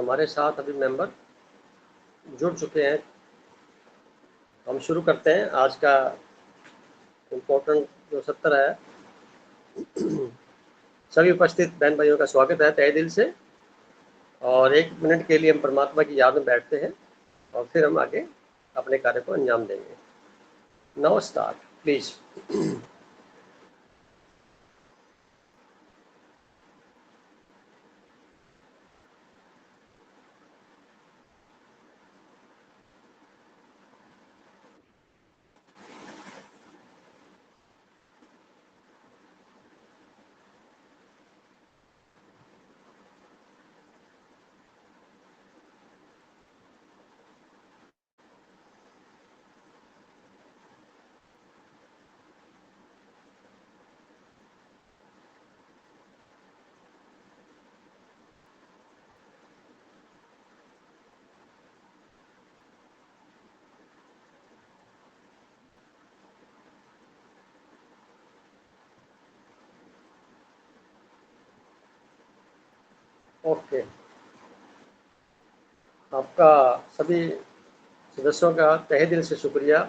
हमारे साथ अभी मेंबर जुड़ चुके हैं। हम शुरू करते हैं आज का इम्पोर्टेंट जो सत्र है। सभी उपस्थित बहन भाइयों का स्वागत है तहे दिल से, और 1 मिनट के लिए हम परमात्मा की याद में बैठते हैं और फिर हम आगे अपने कार्य को अंजाम देंगे। Now start please. ओके, आपका सभी सदस्यों का तहे दिल से शुक्रिया।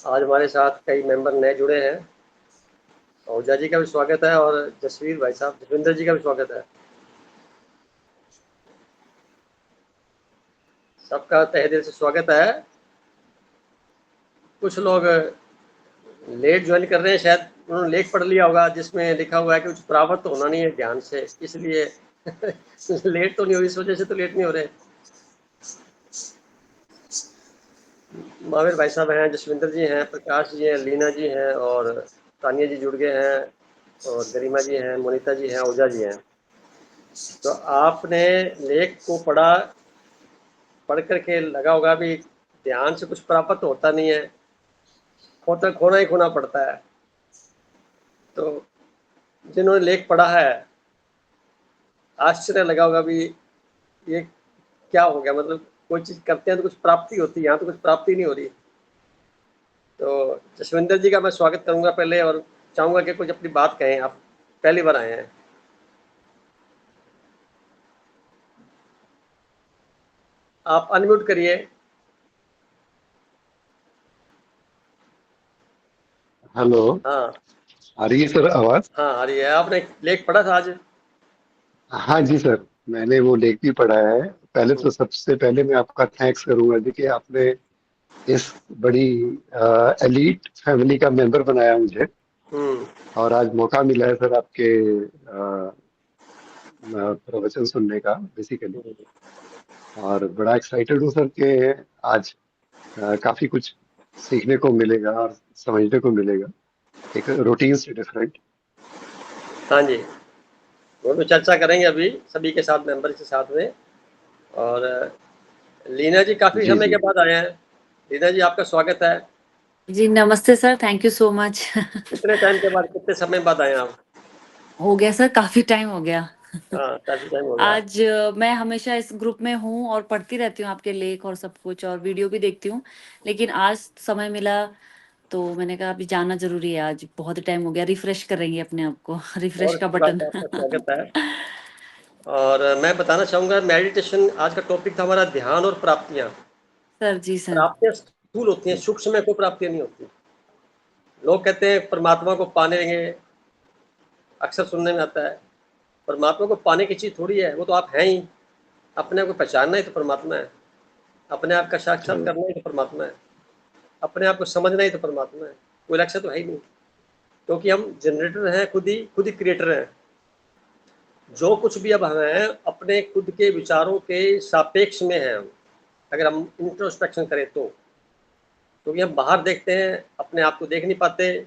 आज हमारे साथ कई मेंबर नए जुड़े हैं। ओझा जी का भी स्वागत है और जसवीर भाई साहब, जसविंदर जी का भी स्वागत है। सबका तहे दिल से स्वागत है। कुछ लोग लेट ज्वाइन कर रहे हैं, शायद उन्होंने लेख पढ़ लिया होगा जिसमें लिखा हुआ है कि कुछ प्रावत तो होना नहीं है ध्यान से, इसलिए लेट तो नहीं हो, इस वजह से तो लेट नहीं हो रहे। महावीर भाई साहब हैं, जसविंदर जी हैं, प्रकाश जी हैं, लीना जी हैं और तानिया जी जुड़ गए हैं, और गरिमा जी हैं, मोनिता जी हैं, ओझा जी हैं। तो आपने लेख को पढ़ करके लगा होगा भी ध्यान से कुछ प्राप्त होता नहीं है, खोना ही खोना पड़ता है। तो जिन्होंने लेख पढ़ा है आश्चर्य लगा होगा भी ये क्या हो गया, मतलब कोई चीज करते हैं तो कुछ प्राप्ति होती है, यहाँ तो कुछ प्राप्ति नहीं हो रही। तो जसविंदर जी का मैं स्वागत करूंगा पहले, और चाहूंगा कि कुछ अपनी बात कहें। आप पहली बार आए हैं। आप अनम्यूट करिए। हेलो, हाँ आ रही है सर आवाज? हाँ, आ रही है। आपने लेख पढ़ा था आज? हाँ जी सर, मैंने वो लेख भी पढ़ा है। पहले तो सबसे पहले मैं आपका थैंक्स करूंगा जी कि आपने इस बड़ी एलीट फैमिली का मेंबर बनाया मुझे, हम्म। और आज मौका मिला है सर आपके प्रवचन सुनने का बेसिकली। और बड़ा एक्साइटेड हूँ सर कि आज काफी कुछ सीखने को मिलेगा और समझने को मिलेगा, एक रूटीन से डिफरेंट। हाँ जी, वो तो चर्चा करेंगे अभी सभी के साथ, मेंबर के साथ में। और लीना जी काफी जी समय जी। के बाद आए हैं। लीना जी, आपका स्वागत है। जी नमस्ते sir, thank you so much. कितने टाइम के बाद, कितने समय बाद आए आप? हो गया सर, काफी टाइम हो गया। हाँ, काफी टाइम हो गया। आज मैं हमेशा इस ग्रुप में हूँ और पढ़ती रहती हूँ आपके लेख और सब कुछ, और वीडियो भी देखती हूँ, लेकिन आज समय मिला तो मैंने कहा अभी जाना जरूरी है। आज बहुत टाइम हो गया, रिफ्रेश करेंगे अपने आप को। रिफ्रेश और का अच्छी बात बटन। है, आपका स्वागत है। और मैं बताना चाहूँगा, मेडिटेशन आज का टॉपिक था हमारा, ध्यान और प्राप्तियाँ। सर जी सर। प्राप्तियाँ स्थूल होती हैं, सूक्ष्म में कोई प्राप्तियाँ नहीं होती। लोग कहते हैं परमात्मा को पाएंगे, अक्सर सुनने में आता है। परमात्मा को पाने की चीज़ थोड़ी है, वो तो आप हैं ही। अपने आप को पहचानना ही तो परमात्मा है, अपने आप का साक्षात करना ही तो परमात्मा है, अपने आप को समझना ही तो परमात्मा है। कोई लक्ष्य तो है ही नहीं, क्योंकि हम जनरेटर हैं, खुद ही क्रिएटर हैं। जो कुछ भी अब हम हैं अपने खुद के विचारों के सापेक्ष में हैं हम, अगर हम इंट्रोस्पेक्शन करें तो। क्योंकि हम बाहर देखते हैं, अपने आप को देख नहीं पाते,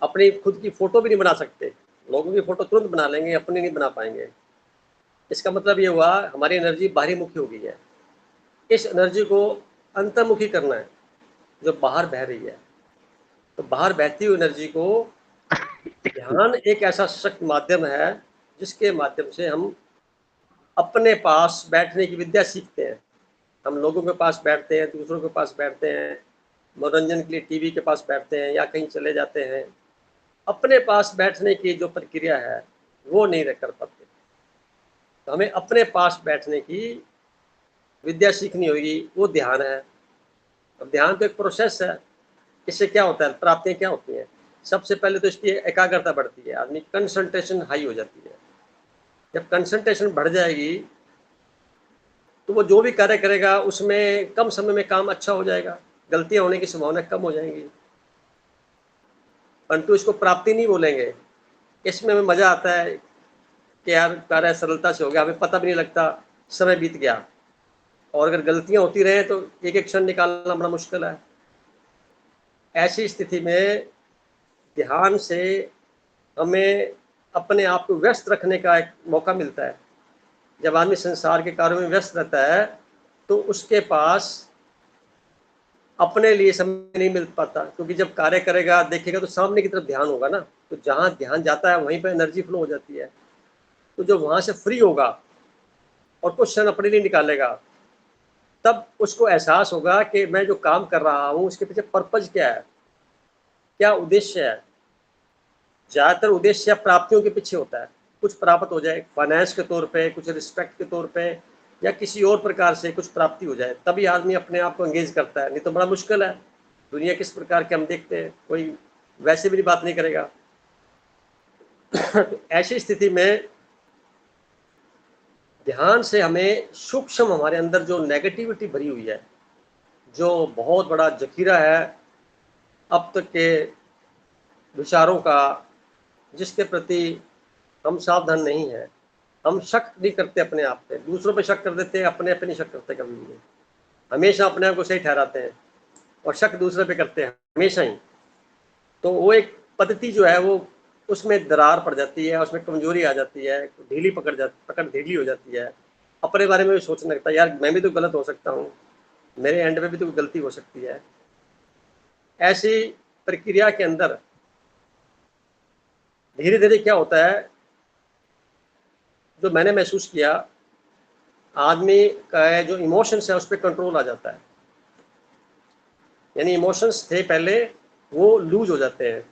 अपनी खुद की फोटो भी नहीं बना सकते। लोगों की फोटो तुरंत बना लेंगे, अपनी नहीं बना पाएंगे। इसका मतलब ये हुआ हमारी एनर्जी बाहरी मुखी हो गई है। इस एनर्जी को अंतर्मुखी करना है, जो बाहर बह रही है। तो बाहर बहती हुई एनर्जी को, ध्यान एक ऐसा सशक्त माध्यम है जिसके माध्यम से हम अपने पास बैठने की विद्या सीखते हैं। हम लोगों के पास बैठते हैं, दूसरों के पास बैठते हैं, मनोरंजन के लिए टीवी के पास बैठते हैं या कहीं चले जाते हैं। अपने पास बैठने की जो प्रक्रिया है वो नहीं कर पाते। तो हमें अपने पास बैठने की विद्या सीखनी होगी, वो ध्यान है। अब ध्यान तो एक प्रोसेस है। इससे क्या होता है, प्राप्तियां क्या होती हैं? सबसे पहले तो इसकी एकाग्रता बढ़ती है, आदमी कंसंट्रेशन हाई हो जाती है। जब कंसंट्रेशन बढ़ जाएगी तो वो जो भी कार्य करेगा उसमें कम समय में काम अच्छा हो जाएगा, गलतियां होने की संभावना कम हो जाएंगी। परंतु इसको प्राप्ति नहीं बोलेंगे। इसमें हमें मजा आता है कि यार कार्य सरलता से हो गया, हमें पता भी नहीं लगता, समय बीत गया। और अगर गलतियां होती रहे तो एक एक क्षण निकालना बड़ा मुश्किल है। ऐसी स्थिति में ध्यान से हमें अपने आप को व्यस्त रखने का एक मौका मिलता है। जब आदमी संसार के कार्यों में व्यस्त रहता है तो उसके पास अपने लिए समय नहीं मिल पाता, क्योंकि जब कार्य करेगा देखेगा तो सामने की तरफ ध्यान होगा ना, तो जहाँ ध्यान जाता है वहीं पर एनर्जी फ्लो हो जाती है। तो जब वहाँ से फ्री होगा और कुछ क्षण अपने लिए निकालेगा, तब उसको एहसास होगा कि मैं जो काम कर रहा हूँ उसके पीछे पर्पज क्या है, क्या उद्देश्य है। ज़्यादातर उद्देश्य प्राप्तियों के पीछे होता है, कुछ प्राप्त हो जाए फाइनेंस के तौर पे, कुछ रिस्पेक्ट के तौर पे, या किसी और प्रकार से कुछ प्राप्ति हो जाए, तभी आदमी अपने आप को एंगेज करता है। नहीं तो बड़ा मुश्किल है। दुनिया किस प्रकार के हम देखते हैं, कोई वैसे भी बात नहीं करेगा। तो ऐसी स्थिति में ध्यान से हमें सूक्ष्म, हमारे अंदर जो नेगेटिविटी भरी हुई है, जो बहुत बड़ा जखीरा है अब तक के विचारों का, जिसके प्रति हम सावधान नहीं है, हम शक नहीं करते अपने आप पे, दूसरों पे शक कर देते हैं, अपने पे नहीं शक करते कभी भी। हमेशा अपने आप को सही ठहराते हैं और शक दूसरे पे करते हैं हमेशा ही। तो वो एक पद्धति जो है वो, उसमें दरार पड़ जाती है, उसमें कमजोरी आ जाती है, पकड़ ढीली हो जाती है। अपने बारे में भी सोचने लगता है, यार मैं भी तो गलत हो सकता हूँ, मेरे एंड में भी तो गलती हो सकती है। ऐसी प्रक्रिया के अंदर धीरे धीरे क्या होता है, जो मैंने महसूस किया, आदमी का जो इमोशंस है उस पर कंट्रोल आ जाता है। यानी इमोशंस थे पहले, वो लूज हो जाते हैं,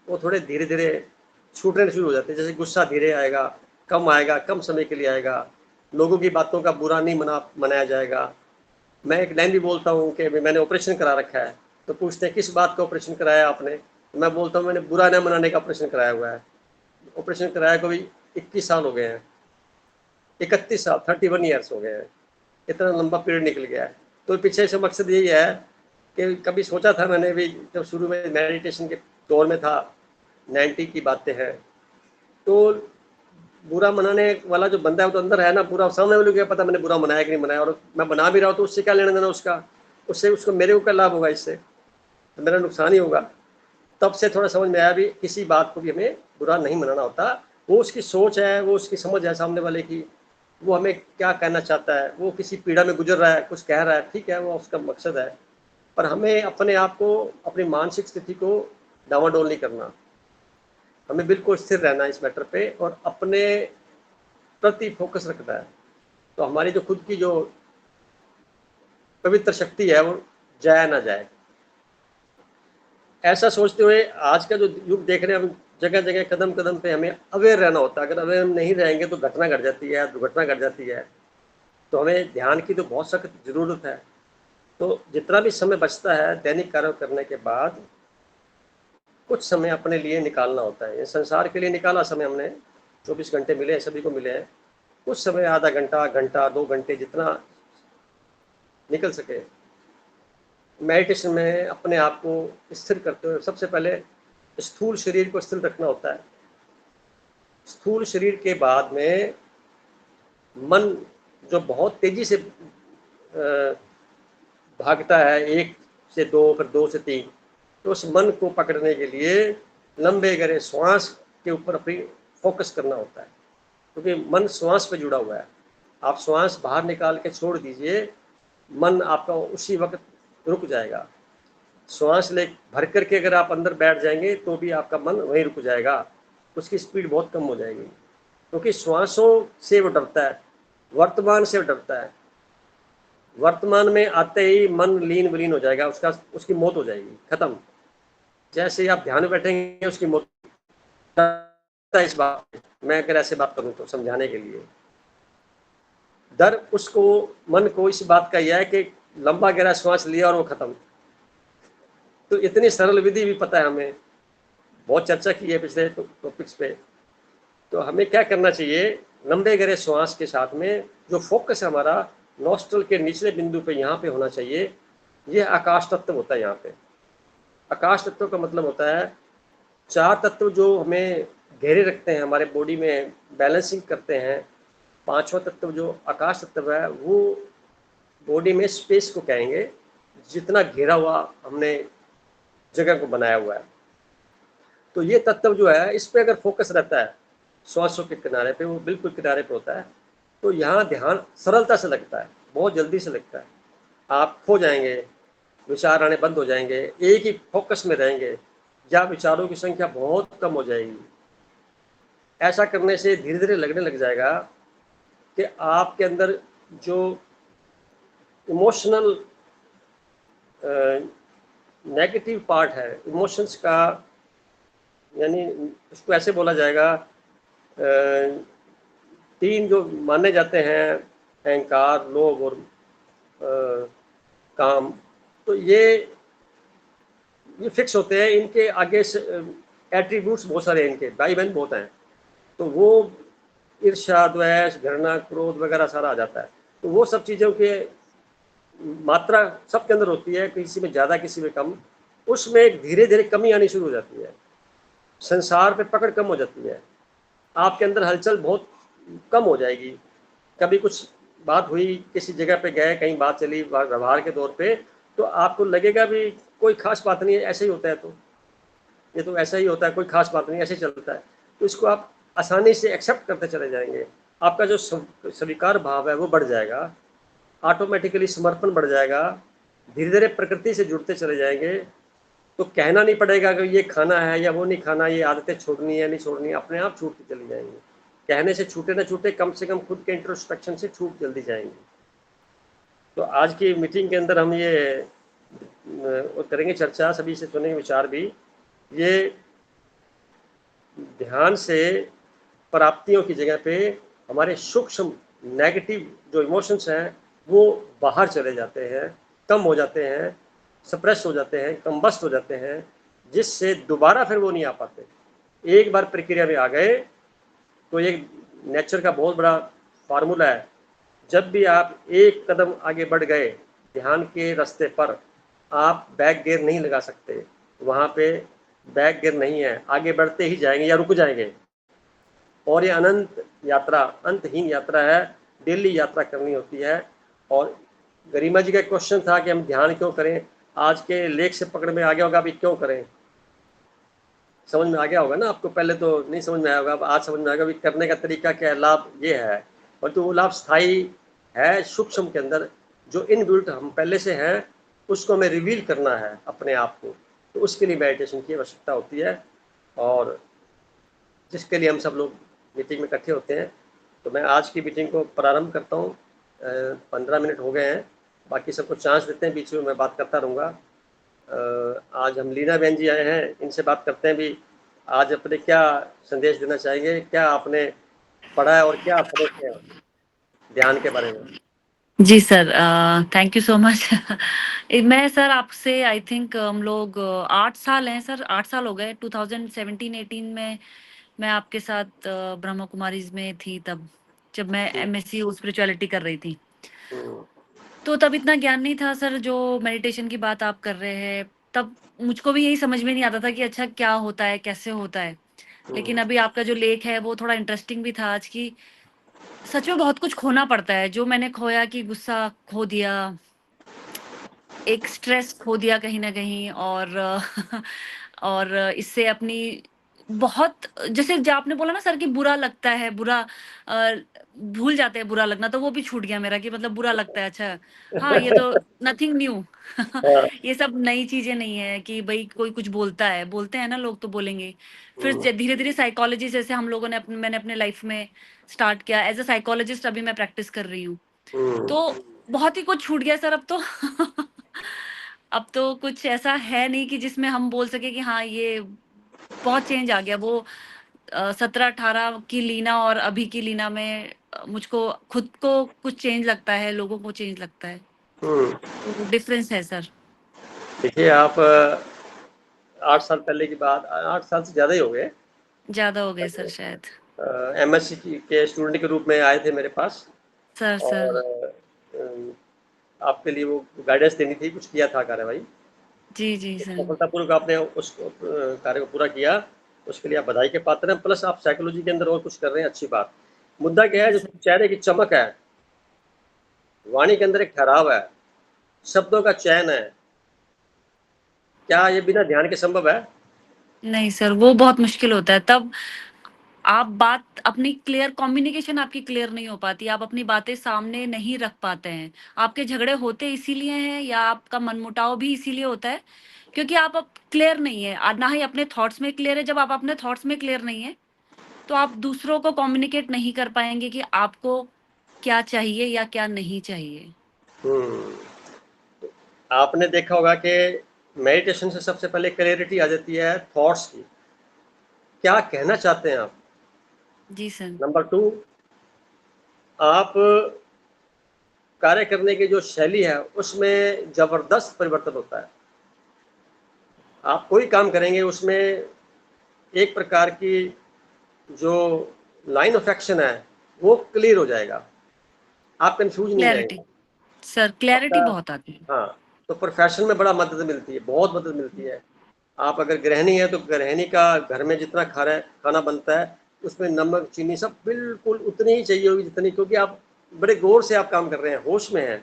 वो थोड़े धीरे धीरे छूटने शुरू हो जाते हैं। जैसे गुस्सा धीरे आएगा, कम समय के लिए आएगा, लोगों की बातों का बुरा नहीं मनाया जाएगा। मैं एक लाइन भी बोलता हूँ कि मैंने ऑपरेशन करा रखा है, तो पूछते हैं किस बात का ऑपरेशन कराया आपने, तो मैं बोलता हूँ मैंने बुरा न मनाने का ऑपरेशन कराया हुआ है। ऑपरेशन कराया को भी 21 साल हो गए हैं, 31 साल 31 ईयर्स हो गए हैं, इतना लंबा पीरियड निकल गया है। तो पीछे से मकसद यही है कि कभी सोचा था मैंने भी, जब शुरू में मेडिटेशन के दौर में था, 90 की बातें हैं, तो बुरा मनाने वाला जो बंदा है वो तो अंदर है ना, पूरा सामने वाले को क्या पता मैंने बुरा मनाया कि नहीं मनाया, और मैं बना भी रहा हूँ तो उससे क्या लेना देना उसका, उससे उसको मेरे को क्या लाभ होगा, इससे तो मेरा नुकसान ही होगा। तब से थोड़ा समझ में आया भी किसी बात को भी हमें बुरा नहीं मनाना होता, वो उसकी सोच है, वो उसकी समझ है सामने वाले की, वो हमें क्या कहना चाहता है, वो किसी पीड़ा में गुजर रहा है, कुछ कह रहा है, ठीक है, वो उसका मकसद है। पर हमें अपने आप को, अपनी मानसिक स्थिति को डावाडोल नहीं करना, हमें बिल्कुल स्थिर रहना इस मैटर पे और अपने प्रति फोकस रखना है। तो हमारी जो खुद की जो पवित्र शक्ति है वो जाया ना जाए। ऐसा सोचते हुए आज का जो युग देख रहे हैं, हम जगह जगह कदम कदम पे हमें अवेयर रहना होता है। अगर अवेयर नहीं रहेंगे तो घटना घट जाती है, दुर्घटना घट जाती है। तो हमें ध्यान की तो बहुत सख्त ज़रूरत है। तो जितना भी समय बचता है दैनिक कार्य करने के बाद, कुछ समय अपने लिए निकालना होता है। ये संसार के लिए निकाला समय हमने, 24 घंटे मिले हैं, सभी को मिले हैं। कुछ समय, आधा घंटा, घंटा, 2 घंटे, जितना निकल सके, मेडिटेशन में अपने आप को स्थिर करते हुए सबसे पहले स्थूल शरीर को स्थिर रखना होता है। स्थूल शरीर के बाद में मन जो बहुत तेजी से भागता है, 1 से 2, फिर 2 से 3, तो उस मन को पकड़ने के लिए लंबे गहरे श्वास के ऊपर अपनी फोकस करना होता है, क्योंकि मन श्वास पे जुड़ा हुआ है। आप श्वास बाहर निकाल के छोड़ दीजिए, मन आपका उसी वक्त रुक जाएगा। श्वास ले भर करके अगर आप अंदर बैठ जाएंगे तो भी आपका मन वहीं रुक जाएगा, उसकी स्पीड बहुत कम हो जाएगी, क्योंकि श्वासों से वो डरता है, वर्तमान से वो डरता है। वर्तमान में आते ही मन लीन विलीन हो जाएगा, उसकी मौत हो जाएगी, खत्म। जैसे ही आप ध्यान में बैठेंगे उसकी मौत। इस बात मैं अगर ऐसे बात करूं तो समझाने के लिए, डर उसको, मन को इस बात का यह है कि लंबा गहरा श्वास लिया और वो खत्म। तो इतनी सरल विधि भी पता है हमें, बहुत चर्चा की है पिछले टॉपिक्स पे। तो हमें क्या करना चाहिए, लंबे गहरे श्वास के साथ में जो फोकस है हमारा नॉस्ट्रल के निचले बिंदु पे यहाँ पे होना चाहिए। ये आकाश तत्व होता है यहाँ पे। आकाश तत्व का मतलब होता है 4 तत्व जो हमें घेरे रखते हैं, हमारे बॉडी में बैलेंसिंग करते हैं। 5वां तत्व जो आकाश तत्व है वो बॉडी में स्पेस को कहेंगे, जितना घेरा हुआ हमने जगह को बनाया हुआ है। तो ये तत्व जो है इस पे अगर फोकस रहता है श्वासों के किनारे पे, वो बिल्कुल किनारे पे होता है, तो यहाँ ध्यान सरलता से लगता है, बहुत जल्दी से लगता है। आप खो जाएंगे, विचार आने बंद हो जाएंगे, एक ही फोकस में रहेंगे, या विचारों की संख्या बहुत कम हो जाएगी। ऐसा करने से धीरे धीरे लगने लग जाएगा कि आपके अंदर जो इमोशनल नेगेटिव पार्ट है इमोशंस का, यानी उसको ऐसे बोला जाएगा 3 जो माने जाते हैं, अहंकार, लोभ और काम, तो ये फिक्स होते हैं। इनके आगे एट्रीब्यूट्स बहुत सारे हैं, इनके भाई बहन बहुत हैं। तो वो ईर्ष्या, द्वेष, घृणा, क्रोध वगैरह सारा आ जाता है। तो वो सब चीज़ों के मात्रा सबके अंदर होती है, किसी में ज़्यादा किसी में कम। उसमें एक धीरे धीरे कमी आनी शुरू हो जाती है, संसार पे पकड़ कम हो जाती है, आपके अंदर हलचल बहुत कम हो जाएगी। कभी कुछ बात हुई, किसी जगह पे गए, कहीं बात चली व्यवहार के तौर पे, तो आपको लगेगा भी कोई खास बात नहीं है, ऐसे ही होता है, तो ये तो ऐसा ही होता है, कोई खास बात नहीं, ऐसे ही चलता है। तो इसको आप आसानी से एक्सेप्ट करते चले जाएंगे। आपका जो स्वीकार भाव है वो बढ़ जाएगा, ऑटोमेटिकली समर्पण बढ़ जाएगा, धीरे धीरे प्रकृति से जुड़ते चले जाएंगे। तो कहना नहीं पड़ेगा कि ये खाना है या वो नहीं खाना, ये आदतें छोड़नी है नहीं छोड़नी, अपने आप छूटती चली जाएंगी। कहने से छूटे ना छूटे, कम से कम खुद के इंट्रोस्पेक्शन से छूट जल्दी जाएंगे। तो आज की मीटिंग के अंदर हम ये करेंगे चर्चा, सभी से सुनेंगे विचार भी। ये ध्यान से प्राप्तियों की जगह पे हमारे सूक्ष्म नेगेटिव जो इमोशंस हैं वो बाहर चले जाते हैं, कम हो जाते हैं, सप्रेस हो जाते हैं, कम्बस्ट हो जाते हैं, जिससे दोबारा फिर वो नहीं आ पाते। एक बार प्रक्रिया में आ गए तो एक नेचर का बहुत बड़ा फार्मूला है, जब भी आप एक कदम आगे बढ़ गए ध्यान के रास्ते पर, आप बैक गियर नहीं लगा सकते। वहाँ पे बैक गियर नहीं है, आगे बढ़ते ही जाएंगे या रुक जाएंगे। और ये अनंत यात्रा, अंतहीन यात्रा है, डेली यात्रा करनी होती है। और गरिमा जी का क्वेश्चन था कि हम ध्यान क्यों करें, आज के लेख से पकड़ में आ गया होगा, अभी क्यों करें, समझ में आ गया होगा ना आपको। पहले तो नहीं समझ में आया होगा, अब आज समझ में आएगा भी करने का तरीका क्या है, लाभ ये है। और तो वो लाभ स्थायी है सूक्ष्म के अंदर, जो इनबिल्ट हम पहले से हैं, उसको हमें रिवील करना है अपने आप को। तो उसके लिए मेडिटेशन की आवश्यकता होती है, और जिसके लिए हम सब लोग मीटिंग में इकट्ठे होते हैं। तो मैं आज की मीटिंग को प्रारंभ करता हूँ। 15 मिनट हो गए हैं, बाकी सबको चांस देते हैं, बीच में मैं बात करता रहूँगा। आज हम लीना बहन जी आए हैं, इनसे बात करते हैं भी आज अपने क्या संदेश देना चाहेंगे, क्या आपने पढ़ा है और क्या समझ है ध्यान के बारे में। जी sir, thank you so much. मैं सर आपसे आई थिंक हम लोग 8 साल हैं सर, 8 साल हो गए। 2017-18 में मैं आपके साथ ब्रह्मा कुमारीज में थी, तब जब मैं एमएससी स्पिरिचुअलिटी कर रही थी। तो तब इतना ज्ञान नहीं था सर, जो मेडिटेशन की बात आप कर रहे हैं, तब मुझको भी यही समझ में नहीं आता था कि अच्छा क्या होता है, कैसे होता है। लेकिन अभी आपका जो लेख है वो थोड़ा इंटरेस्टिंग भी था आज की। सच में बहुत कुछ खोना पड़ता है, जो मैंने खोया कि गुस्सा खो दिया, एक स्ट्रेस खो दिया कहीं न कहीं, और इससे अपनी बहुत, जैसे जो आपने बोला ना सर कि बुरा लगता है, बुरा भूल जाते हैं बुरा लगना, तो वो भी छूट गया मेरा कि मतलब बुरा लगता है, अच्छा हाँ, ये तो नथिंग न्यू। ये सब नई चीज़ें नहीं है कि भई कोई कुछ बोलता है, बोलते हैं ना लोग तो बोलेंगे। फिर धीरे-धीरे साइकोलॉजी जैसे हम लोगों ने मैंने अपने लाइफ में स्टार्ट किया, एज़ अ साइकोलॉजिस्ट अभी मैं प्रैक्टिस कर रही हूँ। तो बहुत ही कुछ छूट गया सर अब तो। अब तो कुछ ऐसा है नहीं कि जिसमें हम बोल सके कि हाँ, ये बहुत चेंज आ गया। वो 17-18 की लीना और अभी की लीना में मुझको खुद को कुछ चेंज लगता है, लोगों को चेंज लगता है, तो डिफरेंस है सर। देखिए आप 8 साल पहले की बात, 8 साल से ज़्यादा ही हो गए, ज़्यादा हो गए सर शायद। एमएससी के स्टूडेंट के रूप में आए थे मेरे पास सर। और आपके लिए वो गाइडेंस देनी थी, कुछ किया था कार्रवाई, जी सर। सफलतापूर्वक आपने उस कार्य को पूरा किया, उसके लिए आप बधाई के पात्र हैं। प्लस आप साइकोलॉजी के अंदर और कुछ कर रहे हैं, अच्छी बात। मुद्दा क्या है, जी जो सर। चेहरे की चमक है, वाणी के अंदर एक ठहराव है, शब्दों का चयन है, क्या ये बिना ध्यान के संभव है? नहीं सर, वो बहुत मुश्किल होता है। तब आप बात अपनी क्लियर कम्युनिकेशन आपकी क्लियर नहीं हो पाती, आप अपनी बातें सामने नहीं रख पाते हैं। आपके झगड़े होते इसीलिए हैं या आपका मनमुटाव भी इसीलिए होता है क्योंकि आप अब क्लियर नहीं है, ना ही अपने थॉट्स में क्लियर है। जब आप अपने थॉट्स में क्लियर नहीं है, तो आप दूसरों को कम्युनिकेट नहीं कर पाएँगे कि आपको क्या चाहिए या क्या नहीं चाहिए। आपने देखा होगा कि मेडिटेशन से सबसे पहले क्लैरिटी आ जाती है थॉट्स की, क्या कहना चाहते हैं आप। जी सर। नंबर 2, आप कार्य करने की जो शैली है उसमें जबरदस्त परिवर्तन होता है। आप कोई काम करेंगे उसमें एक प्रकार की जो लाइन ऑफ एक्शन है वो क्लियर हो जाएगा, आप कंफ्यूज नहीं क्लैरिटी रहेंगे सर, क्लैरिटी आपका। बहुत आती है। हाँ, तो प्रोफेशन में बड़ा मदद मिलती है, बहुत मदद मिलती है। आप अगर गृहिणी है तो गृहिणी का घर में जितना खाना बनता है उसमें नमक चीनी सब बिल्कुल उतनी ही चाहिए होगी जितनी, क्योंकि आप बड़े गौर से आप काम कर रहे हैं, होश में हैं।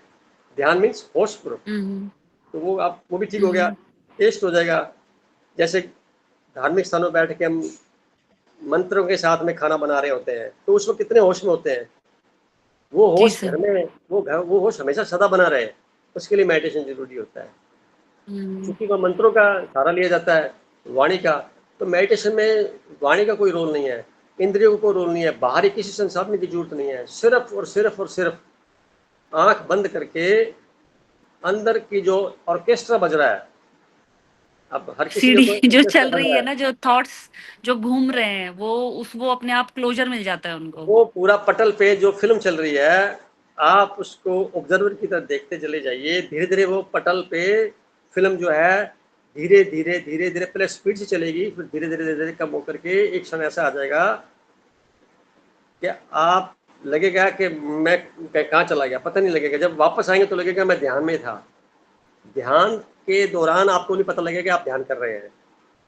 ध्यान मीन्स होशपूर्वक, हुँ, तो वो भी ठीक हो गया, हुँ। टेस्ट हो जाएगा। जैसे धार्मिक स्थानों पर बैठ के हम मंत्रों के साथ में खाना बना रहे होते हैं तो उस वक्त कितने होश में होते हैं। वो जी होश सर। घर में, वो होश हमेशा सदा बना रहे, उसके लिए मेडिटेशन जरूरी होता है। हुँ। चूंकि वह मंत्रों का सहारा लिया जाता है, वाणी का, तो मेडिटेशन में वाणी का कोई रोल नहीं है, इंद्रियों का कोई रोल नहीं है, बाहरी किसी संसाधन की जरूरत नहीं है। सिर्फ आंख बंद करके अंदर की जो ऑर्केस्ट्रा बज रहा है, अब हर किसी का सीढ़ी कोई जो ऑर्केस्ट्रा चल बज रही रहा है है, ना, जो थॉट्स जो घूम रहे हैं, वो अपने आप क्लोज़र मिल जाता है उनको। वो पूरा पटल पे जो फिल्म चल रही है, आप उसको ऑब्जर्वर की तरह देखते चले जाइए। धीरे धीरे वो पटल पे फिल्म जो है धीरे धीरे पहले स्पीड से चलेगी, फिर धीरे धीरे कम होकर के एक क्षण ऐसा आ जाएगा कि आप लगेगा कि मैं कहाँ चला गया, पता नहीं लगेगा। जब वापस आएंगे तो लगेगा मैं ध्यान में था। ध्यान के दौरान आपको नहीं पता लगेगा आप ध्यान कर रहे हैं,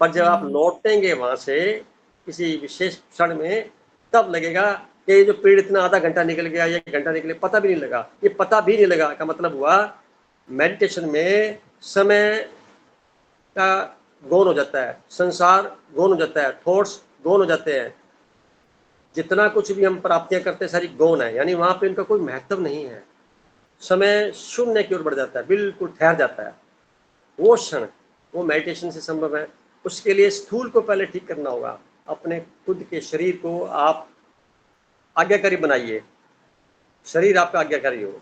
पर जब आप हुँ। लौटेंगे वहां से किसी विशेष क्षण में, तब लगेगा कि ये जो पीरियड इतना आधा घंटा निकल गया, ये घंटा निकले, पता भी नहीं लगा। ये पता भी नहीं लगा का मतलब हुआ मेडिटेशन में समय का गौन हो जाता है, संसार गौन हो जाता है, थॉट्स गौन हो जाते हैं। जितना कुछ भी हम प्राप्तियां करते हैं सारी गौन है, यानी वहां पे इनका कोई महत्व नहीं है। समय शून्य की ओर बढ़ जाता है, बिल्कुल ठहर जाता है। वो क्षण वो मेडिटेशन से संभव है। उसके लिए स्थूल को पहले ठीक करना होगा, अपने खुद के शरीर को आप आज्ञाकारी बनाइए, शरीर आपका आज्ञाकारी हो,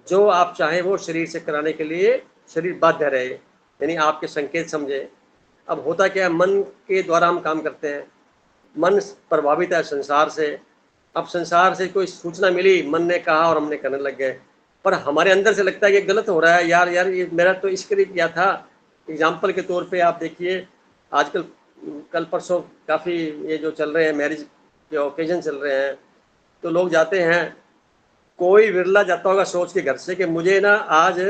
जो आप चाहें वो शरीर से कराने के लिए शरीर बाध्य रहे, यानी आपके संकेत समझे। अब होता क्या है, मन के द्वारा हम काम करते हैं, मन प्रभावित है संसार से। अब संसार से कोई सूचना मिली, मन ने कहा और हमने करने लग गए, पर हमारे अंदर से लगता है कि गलत हो रहा है, यार ये मेरा तो इसके लिए किया था। एग्जाम्पल के तौर पे आप देखिए, आजकल कल परसों काफ़ी ये जो चल रहे हैं मैरिज के ओकेजन चल रहे हैं, तो लोग जाते हैं, कोई विरला जाता होगा सोच के घर से कि मुझे ना आज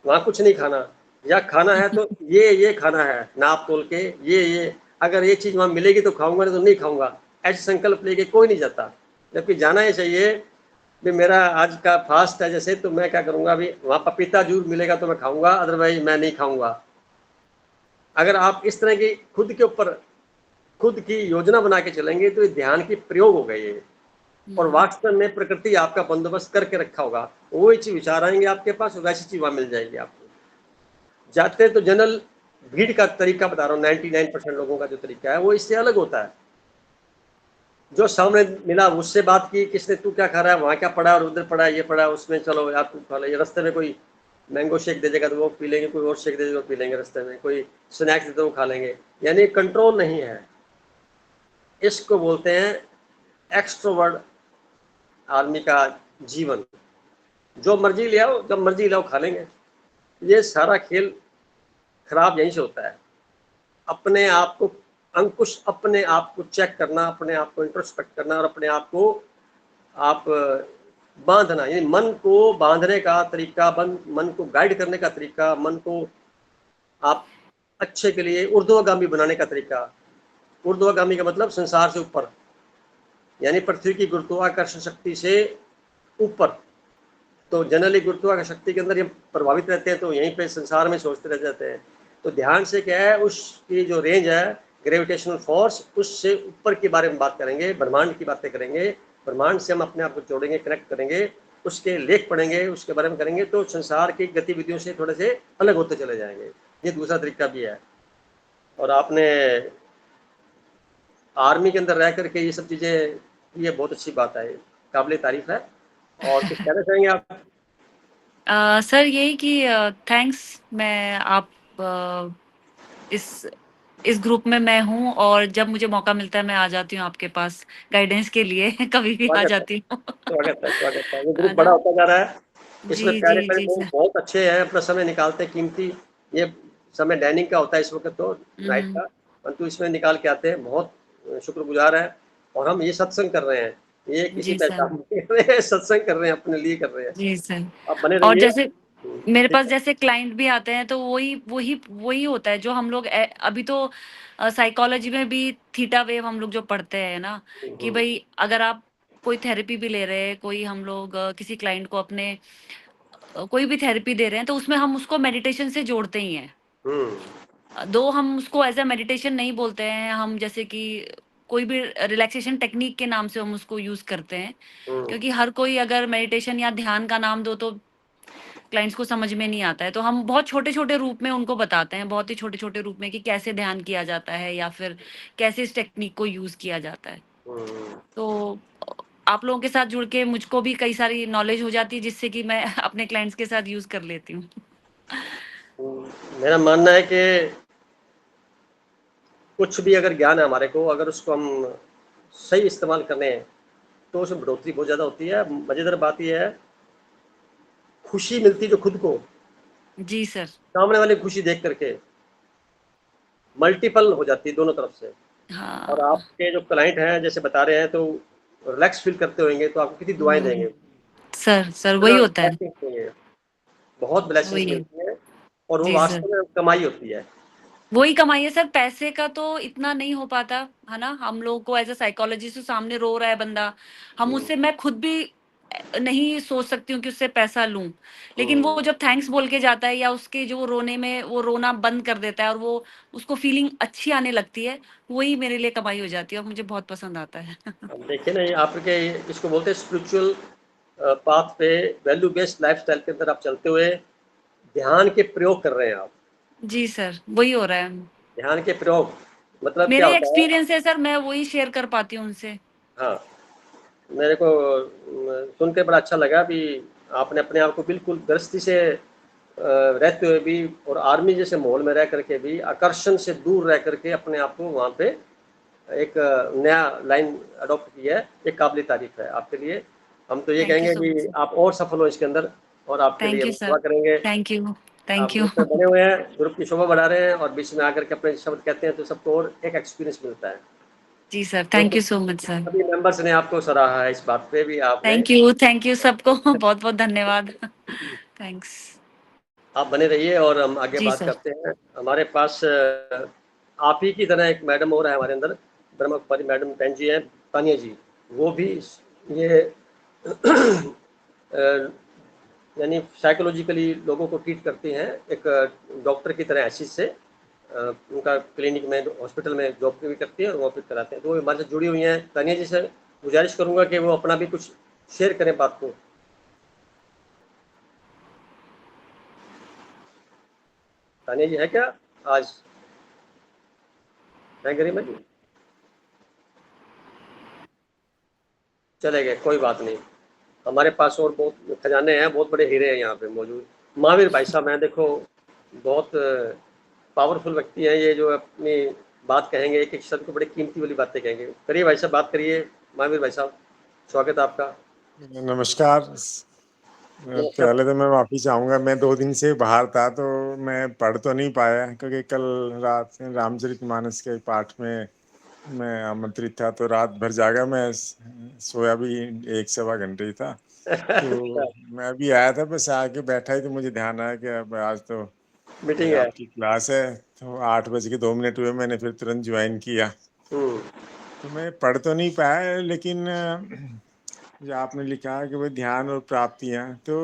वहाँ कुछ नहीं खाना, या खाना है तो ये खाना है नाप तोल के, ये अगर ये चीज़ वहाँ मिलेगी तो खाऊंगा, नहीं तो नहीं खाऊंगा। ऐसे संकल्प लेके कोई नहीं जाता, जबकि जाना ही चाहिए। भी मेरा आज का फास्ट है जैसे, तो मैं क्या करूँगा, अभी वहाँ पपीता जरूर मिलेगा तो मैं खाऊंगा, अदरवाइज मैं नहीं खाऊंगा। अगर आप इस तरह की खुद की योजना बना के चलेंगे तो ये ध्यान की प्रयोग हो गई है, और हुँ। वास्तव में प्रकृति आपका बंदोबस्त करके रखा होगा। वो चीज विचार आएंगे आपके पास, वैसी चीज वहां मिल जाएगी आपको। जाते तो जनरल भीड़ का तरीका बता रहा हूँ, 99% लोगों का जो तरीका है वो इससे अलग होता है। जो सामने मिला उससे बात की, किसने तू क्या खा रहा है, वहाँ क्या पड़ा है, और उधर पड़ा है, ये पड़ा है, उसमें चलो यार तू खा ले। रास्ते में कोई मैंगो शेक दे देगा तो वो पी लेंगे, कोई और शेक दे देगा वो पी लेंगे, रास्ते में कोई स्नैक्स दे दे वो खा लेंगे, यानी कंट्रोल नहीं है। इसको बोलते हैं एक्सट्रोवर्ट आर्मी का जीवन, जो मर्जी ले आओ, जब मर्जी लाओ खा लेंगे। ये सारा खेल खराब यहीं से होता है। अपने आप को अंकुश, अपने आप को चेक करना, अपने आप को इंट्रोस्पेक्ट करना और अपने आप को आप बांधना, यानी मन को बांधने का तरीका, मन को गाइड करने का तरीका, मन को आप अच्छे के लिए ऊर्ध्वगामी बनाने का तरीका। ऊर्ध्वगामी का मतलब संसार से ऊपर, यानी पृथ्वी की गुरुत्वाकर्षण शक्ति से ऊपर। तो जनरली गुरुत्वाकर्षण शक्ति के अंदर ये प्रभावित रहते हैं, तो यहीं पे संसार में सोचते रह जाते हैं। तो ध्यान से क्या है, उसकी जो रेंज है ग्रेविटेशनल फोर्स, उससे ऊपर के बारे में बात करेंगे, ब्रह्मांड की बातें करेंगे। ब्रह्मांड से हम अपने आप को जोड़ेंगे, कनेक्ट करेंगे, उसके लेख पढ़ेंगे, उसके बारे में करेंगे, तो संसार की गतिविधियों से थोड़े से अलग होते चले जाएंगे। ये दूसरा तरीका भी है। और आपने आर्मी के अंदर रह करके ये सब चीज़ें, ये बहुत अच्छी बात है, काबिल तारीफ है। और कुछ कहना चाहेंगे आप? सर यही कि थैंक्स, मैं आप इस ग्रुप में मैं हूँ, और जब मुझे मौका मिलता है मैं आ जाती हूँ आपके पास गाइडेंस के लिए कभी भी आ स्वागत है, जाती हूँ। स्वागत है, स्वागत है। ये ग्रुप है बड़ा ना? होता जा रहा है। जी इसमें प्यारे जी प्यारे जी लोग सर। बहुत अच्छे हैं, अपना समय निकालते हैं कीमती। ये समय डाइनिंग का होता है इस वक्त, तो नाइट का, परंतु इसमें निकाल के आते हैं। बहुत शुक्रगुजार है। और हम ये सत्संग कर रहे हैं, ये किसी जी पहचान सर। नहीं कर रहे हैं, सत्संग कर रहे हैं, अपने लिए कर रहे हैं। जी सर। आप बने और रहिए। जैसे मेरे ठीक पास जैसे क्लाइंट भी आते हैं, तो वही होता है जो हम लोग अभी तो साइकोलॉजी में भी थीटा वेव हम लोग जो पढ़ते हैं ना, कि है। भाई अगर आप कोई थेरेपी भी ले रहे हैं, कोई हम लोग किसी क्लाइंट को अपने कोई भी थेरेपी दे रहे हैं, तो उसमें हम उसको मेडिटेशन से जोड़ते ही हैं। हम्म, दो हम उसको एज अ मेडिटेशन नहीं बोलते हैं, हम जैसे कि कोई भी रिलैक्सेशन टेक्निक के नाम से हम उसको यूज करते हैं, हम्म, क्योंकि हर कोई अगर मेडिटेशन या ध्यान का नाम दो तो क्लाइंट्स को समझ में नहीं आता है। तो हम बहुत छोटे-छोटे रूप में उनको बताते हैं, बहुत ही छोटे-छोटे रूप में, कि कैसे ध्यान किया जाता है या फिर कैसे इस टेक्निक को यूज़ किया जाता है। हम्म। तो आप लोगों के साथ जुड़ के मुझको भी कई सारी नॉलेज हो जाती है, जिससे कि मैं अपने क्लाइंट्स के साथ यूज़ कर लेती हूँ। मेरा मानना है कि कुछ भी अगर ज्ञान है हमारे को, अगर उसको हम सही इस्तेमाल करें, तो उसमें बढ़ोतरी बहुत ज़्यादा होती है। मज़ेदार बात यह है, खुशी मिलती है जो खुद को, जी सर। सामने वाले की खुशी देख करके मल्टीपल हो जाती है दोनों तरफ से। और हाँ। आपके जो क्लाइंट हैं जैसे बता रहे हैं, तो रिलैक्स फील करते होंगे, तो आपको कितनी दुआएं देंगे, सर वही इतना होता है। blessings देंगे, बहुत ब्लेसिंग्स वही। मिलती हैं। और वो जी सर। वास्तव में कमाई होती है। वही कमाई है सर, पैसे का तो इतना नहीं हो पाता, है ना? हम लोगों को एज़ अ साइकोलॉजिस्ट सामने रो रहा है बंदा, हम हम्म, उससे, मैं खुद भी नहीं सोच सकती हूँ कि उससे पैसा लूँ। लेकिन हम्म, वो जब थैंक्स बोल के जाता है, या उसके जो रोने में वो रोना बंद कर देता है और वो उसको फीलिंग अच्छी आने लगती है, वही मेरे लिए कमाई हो जाती है और मुझे बहुत पसंद आता है। अब देखिए ना, ये आपके इसको बोलते हैं स्पिरिचुअल पाथ पे, वैल्यू बेस्ड लाइफस्टाइल के अंदर आप चलते हुए ध्यान के प्रयोग कर रहे हैं आप। जी सर, वही हो रहा है। ध्यान के प्रयोग मतलब क्या मेरे होता है? एक्सपीरियंस है सर, मैं वही शेयर कर पाती हूँ उनसे। हाँ, मेरे को सुन के बड़ा अच्छा लगा भी, आपने अपने आप को बिल्कुल गृहस्थी से रहते हुए भी और आर्मी जैसे माहौल में रह करके भी आकर्षण से दूर रह करके अपने आप को वहाँ पे एक नया लाइन अडॉप्ट की है। एक काबिल तारीफ है आपके लिए। हम तो ये थैंक यू कहेंगे सो मच कि सर। आप और सफल हो इसके अंदर, और आपके लिए थैंक हम यू सर। दुआ करेंगे। Thank you. आप थैंक यू। ग्रुप में बने हुए हैं, ग्रुप की शोभा बढ़ा रहे हैं, और बीच में आकर के अपने शब्द कहते हैं, तो सबको और एक एक्सपीरियंस मिलता है। जी सर, तो thank you so much sir. सभी मेंबर्स ने आपको सराहा है, इस बात पे भी आपने। थैंक यू सबको बहुत-बहुत धन्यवाद। थैंक्स। आप बने रहिए और हम आगे जी बात सर। करते हैं। हमारे पास आप ही की तरह एक मैडम और है हमारे अंदर, ब्रह्म कुमारी मैडम बहन जी हैं, तानिया जी। वो भी ये अ, यानी साइकोलॉजिकली लोगों को ट्रीट करती हैं, एक डॉक्टर की तरह हैसियत से। उनका क्लिनिक में, हॉस्पिटल में जॉब भी करती है और वो फिर कराते हैं, तो वो हमारे से जुड़ी हुई हैं। तानिया जी से गुजारिश करूंगा कि वो अपना भी कुछ शेयर करें बात को। तानिया जी है क्या आज? है गरिमा जी? चले गए, कोई बात नहीं। हमारे पास और बहुत खजाने हैं, बहुत बड़े हीरे हैं यहाँ पे मौजूद। महावीर भाई साहब हैं, देखो बहुत पावरफुल व्यक्ति हैं ये, जो अपनी बात कहेंगे, एक एक शब्द को बड़े कीमती वाली बातें कहेंगे। करिए भाई साहब, बात करिए। महावीर भाई साहब, स्वागत है आपका। नमस्कार। नमस्कार। पहले तो मैं माफ़ी चाहूँगा, मैं 2 दिन से बाहर था तो मैं पढ़ तो नहीं पाया, क्योंकि कल रात रामचरितमानस के पाठ में मैं आमंत्रित था, तो रात भर जागा मैं, सोया भी 1 सवा घंटे ही था। तो मैं अभी आया था, बस आके बैठा ही तो मुझे ध्यान आया कि अब आज तो मीटिंग है। आपकी क्लास है। तो 8 बज के 2 मिनट हुए, मैंने फिर तुरंत ज्वाइन किया। हम्म, तो मैं पढ़ तो नहीं पाया, लेकिन जो आपने लिखा है कि भाई ध्यान और प्राप्तियां, तो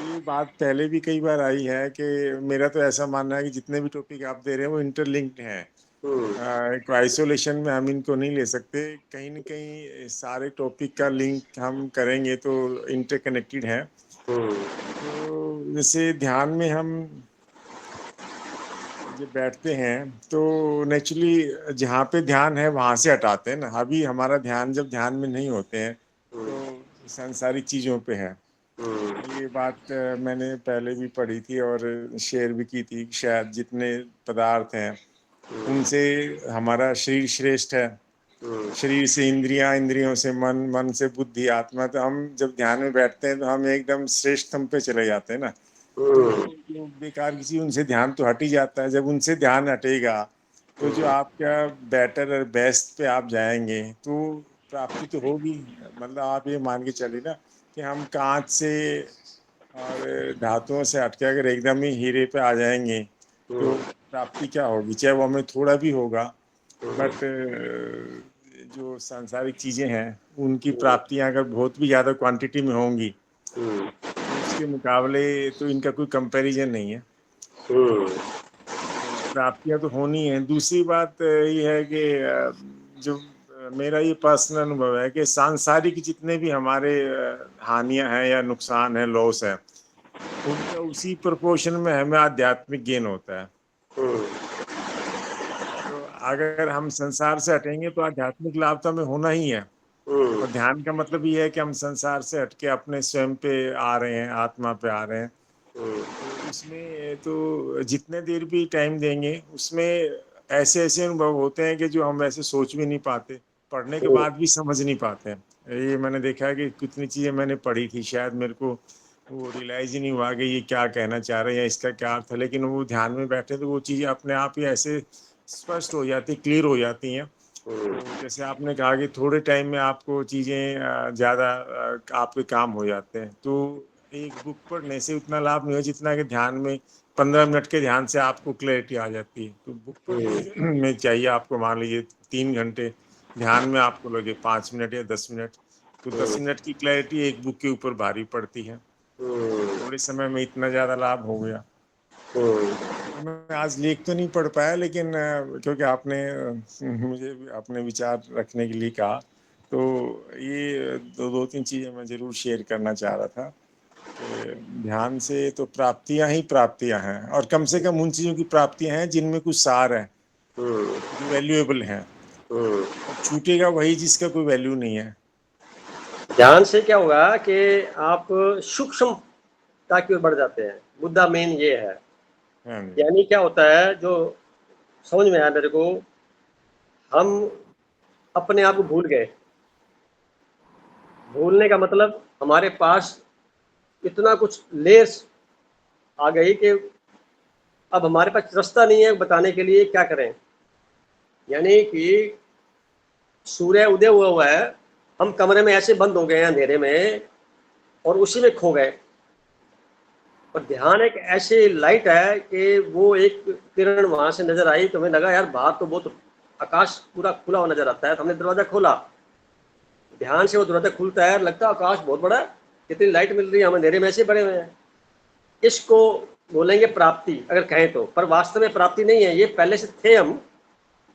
ये बात पहले भी कई बार आई है कि मेरा तो ऐसा मानना है कि जितने भी टॉपिक आप दे रहे हैं वो इंटरलिंक्ड हैं। हम्म, एक आइसोलेशन में हम इनको नहीं ले सकते, कहीं न कहीं सारे टॉपिक का लिंक हम करेंगे तो इंटरकनेक्टेड है। हम्म, तो जैसे ध्यान में हम जब बैठते हैं तो नेचुरली जहाँ पे ध्यान है वहाँ से हटाते हैं ना। अभी हमारा ध्यान जब ध्यान में नहीं होते हैं तो सांसारिक चीज़ों पे है। हम्म, ये बात मैंने पहले भी पढ़ी थी और शेयर भी की थी। शायद जितने पदार्थ हैं उनसे हमारा शरीर श्रेष्ठ है। हम्म, शरीर से इंद्रियां, इंद्रियों से मन, मन से बुद्धि, आत्मा। तो हम जब ध्यान में बैठते हैं तो हम एकदम श्रेष्ठतम पे चले जाते हैं ना। तो हम्म, जो बेकार किसी, उनसे ध्यान तो हट ही जाता है। जब उनसे ध्यान हटेगा तो जो आपका बेटर और बेस्ट पे आप जाएंगे तो प्राप्ति तो होगी। मतलब आप ये मान के चलिए ना कि हम कांच से और धातुओं से हटके अगर एकदम ही हीरे पे आ जाएंगे तो प्राप्ति क्या होगी, चाहे वो हमें थोड़ा भी होगा। बट जो सांसारिक चीजें हैं उनकी प्राप्तियां अगर बहुत भी ज्यादा क्वांटिटी में होंगी हम्म, तो उसके मुकाबले तो इनका कोई कंपैरिजन नहीं है। हम्म, तो प्राप्तियां तो होनी है। दूसरी बात ये है कि जो मेरा ये पर्सनल अनुभव है कि सांसारिक जितने भी हमारे हानियां हैं या नुकसान है, लॉस है, उनका उसी प्रोपोर्शन में हमें आध्यात्मिक गेन होता है। तो अगर हम संसार से हटेंगे तो आध्यात्मिक लाभ तो हमें होना ही है। और ध्यान का मतलब ये है कि हम संसार से हटके अपने स्वयं पे आ रहे हैं, आत्मा पे आ रहे हैं। तो उसमें तो जितने देर भी टाइम देंगे उसमें ऐसे ऐसे अनुभव होते हैं कि जो हम ऐसे सोच भी नहीं पाते, पढ़ने के बाद भी समझ नहीं पाते हैं। ये मैंने देखा है कि कितनी चीजें मैंने पढ़ी थी, शायद मेरे को वो रियलाइज ही नहीं हुआ कि ये क्या कहना चाह रहे हैं, इसका क्या अर्थ है। लेकिन वो ध्यान में बैठे तो वो चीजें अपने आप ही ऐसे स्पष्ट हो जाती, क्लियर हो जाती हैं। तो जैसे आपने कहा कि थोड़े टाइम में आपको चीज़ें ज़्यादा आपके काम हो जाते हैं, तो एक बुक पढ़ने से उतना लाभ नहीं हो जितना कि ध्यान में 15 मिनट के ध्यान से आपको क्लैरिटी आ जाती है। तो बुक पढ़ने में चाहिए आपको, मान लीजिए 3 घंटे, ध्यान में आपको लगे 5 मिनट या 10 मिनट, तो 10 मिनट की क्लैरिटी एक बुक के ऊपर भारी पड़ती है। तो थोड़े समय में इतना ज़्यादा लाभ हो गया। तो मैं आज लेख तो नहीं पढ़ पाया, लेकिन क्योंकि आपने मुझे अपने विचार रखने के लिए कहा, तो ये दो तीन चीजें मैं जरूर शेयर करना चाह रहा था कि ध्यान से तो प्राप्तियां ही प्राप्तियां हैं, और कम से कम उन चीजों की प्राप्तियां हैं जिनमें कुछ सार है, जो वैल्यूएबल है। और छूटेगा वही जिसका कोई वैल्यू नहीं है। ध्यान से क्या होगा कि आप सूक्ष्मता की ओर बढ़ जाते हैं। मुद्दा मेन ये है। हाँ जी। यानी क्या होता है, जो समझ में आया मेरे को, हम अपने आप को भूल गए। भूलने का मतलब हमारे पास इतना कुछ लेयर्स आ गई कि अब हमारे पास रास्ता नहीं है बताने के लिए क्या करें। यानी कि सूर्य उदय हुआ है, हम कमरे में ऐसे बंद हो गए हैं अंधेरे में और उसी में खो गए। और ध्यान एक ऐसी लाइट है कि वो एक किरण वहां से नजर आई तो हमें लगा यार बाहर तो बहुत आकाश पूरा खुला हुआ नजर आता है। तो हमने दरवाजा खोला, ध्यान से वो दरवाजा खुलता है, लगता है आकाश बहुत बड़ा है, कितनी लाइट मिल रही है, हम अंधेरे में ऐसे बड़े हुए हैं। इसको बोलेंगे प्राप्ति अगर कहें तो, पर वास्तव में प्राप्ति नहीं है। ये पहले से थे, हम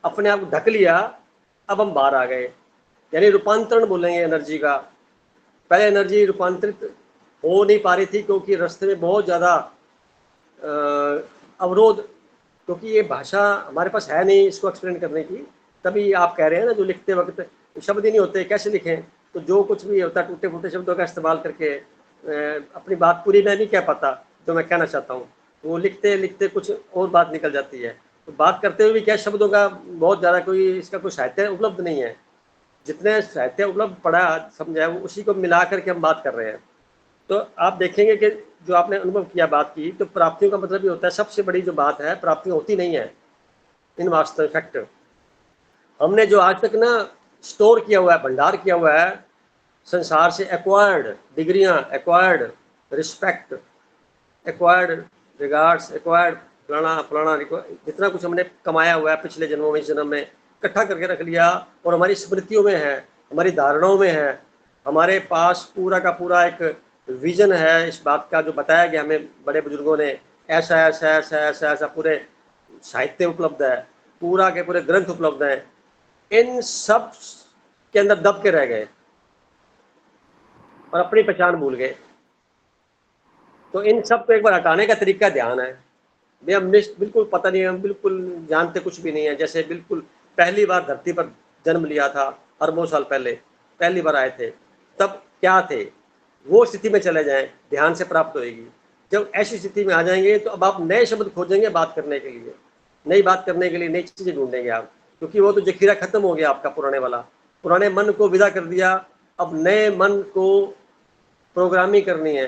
अपने आप को ढक लिया, अब हम बाहर आ गए। यानी रूपांतरण बोलेंगे एनर्जी का। पहले एनर्जी रूपांतरित हो नहीं पा रही थी क्योंकि रास्ते में बहुत ज़्यादा अवरोध, क्योंकि ये भाषा हमारे पास है नहीं इसको एक्सप्लेन करने की। तभी आप कह रहे हैं ना, जो लिखते वक्त शब्द ही नहीं होते कैसे लिखें, तो जो कुछ भी होता है टूटे फूटे शब्दों का इस्तेमाल करके अपनी बात पूरी मैं नहीं कह पाता जो मैं कहना चाहता हूँ। वो लिखते लिखते कुछ और बात निकल जाती है। तो बात करते हुए भी क्या शब्दों का बहुत ज़्यादा कोई इसका कोई साहित्य उपलब्ध नहीं है। जितने साहित्य उपलब्ध पढ़ा समझा वो उसी को मिला करके हम बात कर रहे हैं। तो आप देखेंगे कि जो आपने अनुभव किया बात की, तो प्राप्तियों का मतलब ये होता है, सबसे बड़ी जो बात है प्राप्तियां होती नहीं है इन वास्तव फैक्ट। हमने जो आज तक ना स्टोर किया हुआ है, भंडार किया हुआ है संसार से, एक्वायर्ड डिग्रियां, acquired respect, acquired regards, acquired फलाना फलाना, जितना कुछ हमने कमाया हुआ है पिछले जन्मों में, इस जन्म में इकट्ठा करके रख लिया और हमारी स्मृतियों में है, हमारी धारणाओं में है। हमारे पास पूरा का पूरा एक विजन है इस बात का जो बताया गया हमें बड़े बुजुर्गों ने, ऐसा ऐसा ऐसा ऐसा ऐसा, पूरे साहित्य उपलब्ध है, पूरा के पूरे ग्रंथ उपलब्ध हैं। इन सब के अंदर दब के रह गए और अपनी पहचान भूल गए। तो इन सब को एक बार हटाने का तरीका ध्यान है। भाई हम बिल्कुल पता नहीं, हम बिल्कुल जानते कुछ भी नहीं है, जैसे बिल्कुल पहली बार धरती पर जन्म लिया था अरबों साल पहले, पहली बार आए थे, तब क्या थे, वो स्थिति में चले जाएं, ध्यान से प्राप्त होएगी। जब ऐसी स्थिति में आ जाएंगे तो अब आप नए शब्द खोजेंगे बात करने के लिए, नई बात करने के लिए नई चीजें ढूंढेंगे आप, क्योंकि वो तो जखीरा खत्म हो गया आपका पुराने वाला। पुराने मन को विदा कर दिया, अब नए मन को प्रोग्रामिंग करनी है,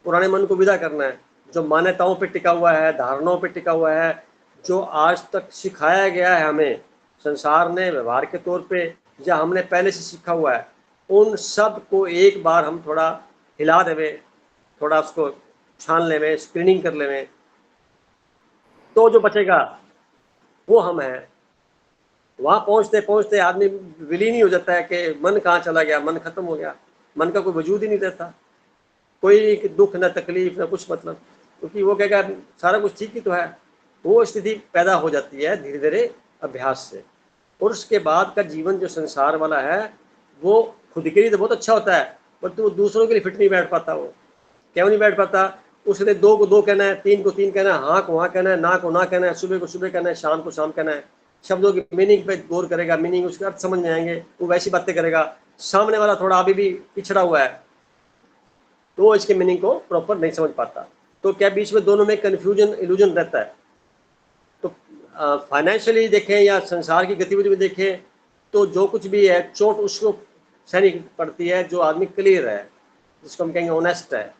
पुराने मन को विदा करना है, जो मान्यताओं पे टिका हुआ है, धारणाओं पे टिका हुआ है, जो आज तक सिखाया गया है हमें संसार ने व्यवहार के तौर पे, या हमने पहले से सीखा हुआ है, उन सब को एक बार हम थोड़ा हिला देवे, थोड़ा उसको छान लेवे, स्क्रीनिंग कर लेवे, तो जो बचेगा वो हम हैं। वहां पहुंचते पहुंचते आदमी विलीन ही हो जाता है कि मन कहाँ चला गया, मन खत्म हो गया, मन का कोई वजूद ही नहीं रहता, कोई दुख न तकलीफ न कुछ मतलब, क्योंकि वो कहेगा सारा कुछ ठीक ही तो है। वो स्थिति पैदा हो जाती है धीरे धीरे अभ्यास से। और उसके बाद का जीवन जो संसार वाला है वो खुद के लिए तो बहुत अच्छा होता है, परंतु वो दूसरों के लिए फिट नहीं बैठ पाता। वो क्यों नहीं बैठ पाता? उसने दो को दो कहना है, तीन को तीन कहना है, हाँ को हाँ कहना है, ना को ना कहना है, सुबह को सुबह कहना है, शाम को शाम कहना है। शब्दों की मीनिंग पे गौर करेगा, मीनिंग उसके अर्थ समझ में आएंगे, वो वैसी बातें करेगा। सामने वाला थोड़ा अभी भी पिछड़ा हुआ है तो वो इसके मीनिंग को प्रॉपर नहीं समझ पाता। तो क्या बीच में दोनों में कंफ्यूजन, इल्यूजन रहता है। तो फाइनेंशियली देखें या संसार की गतिविधि में देखें तो जो कुछ भी है चोट उसको सहनी पड़ती है जो आदमी क्लियर है, जिसको हम कहेंगे ऑनेस्ट है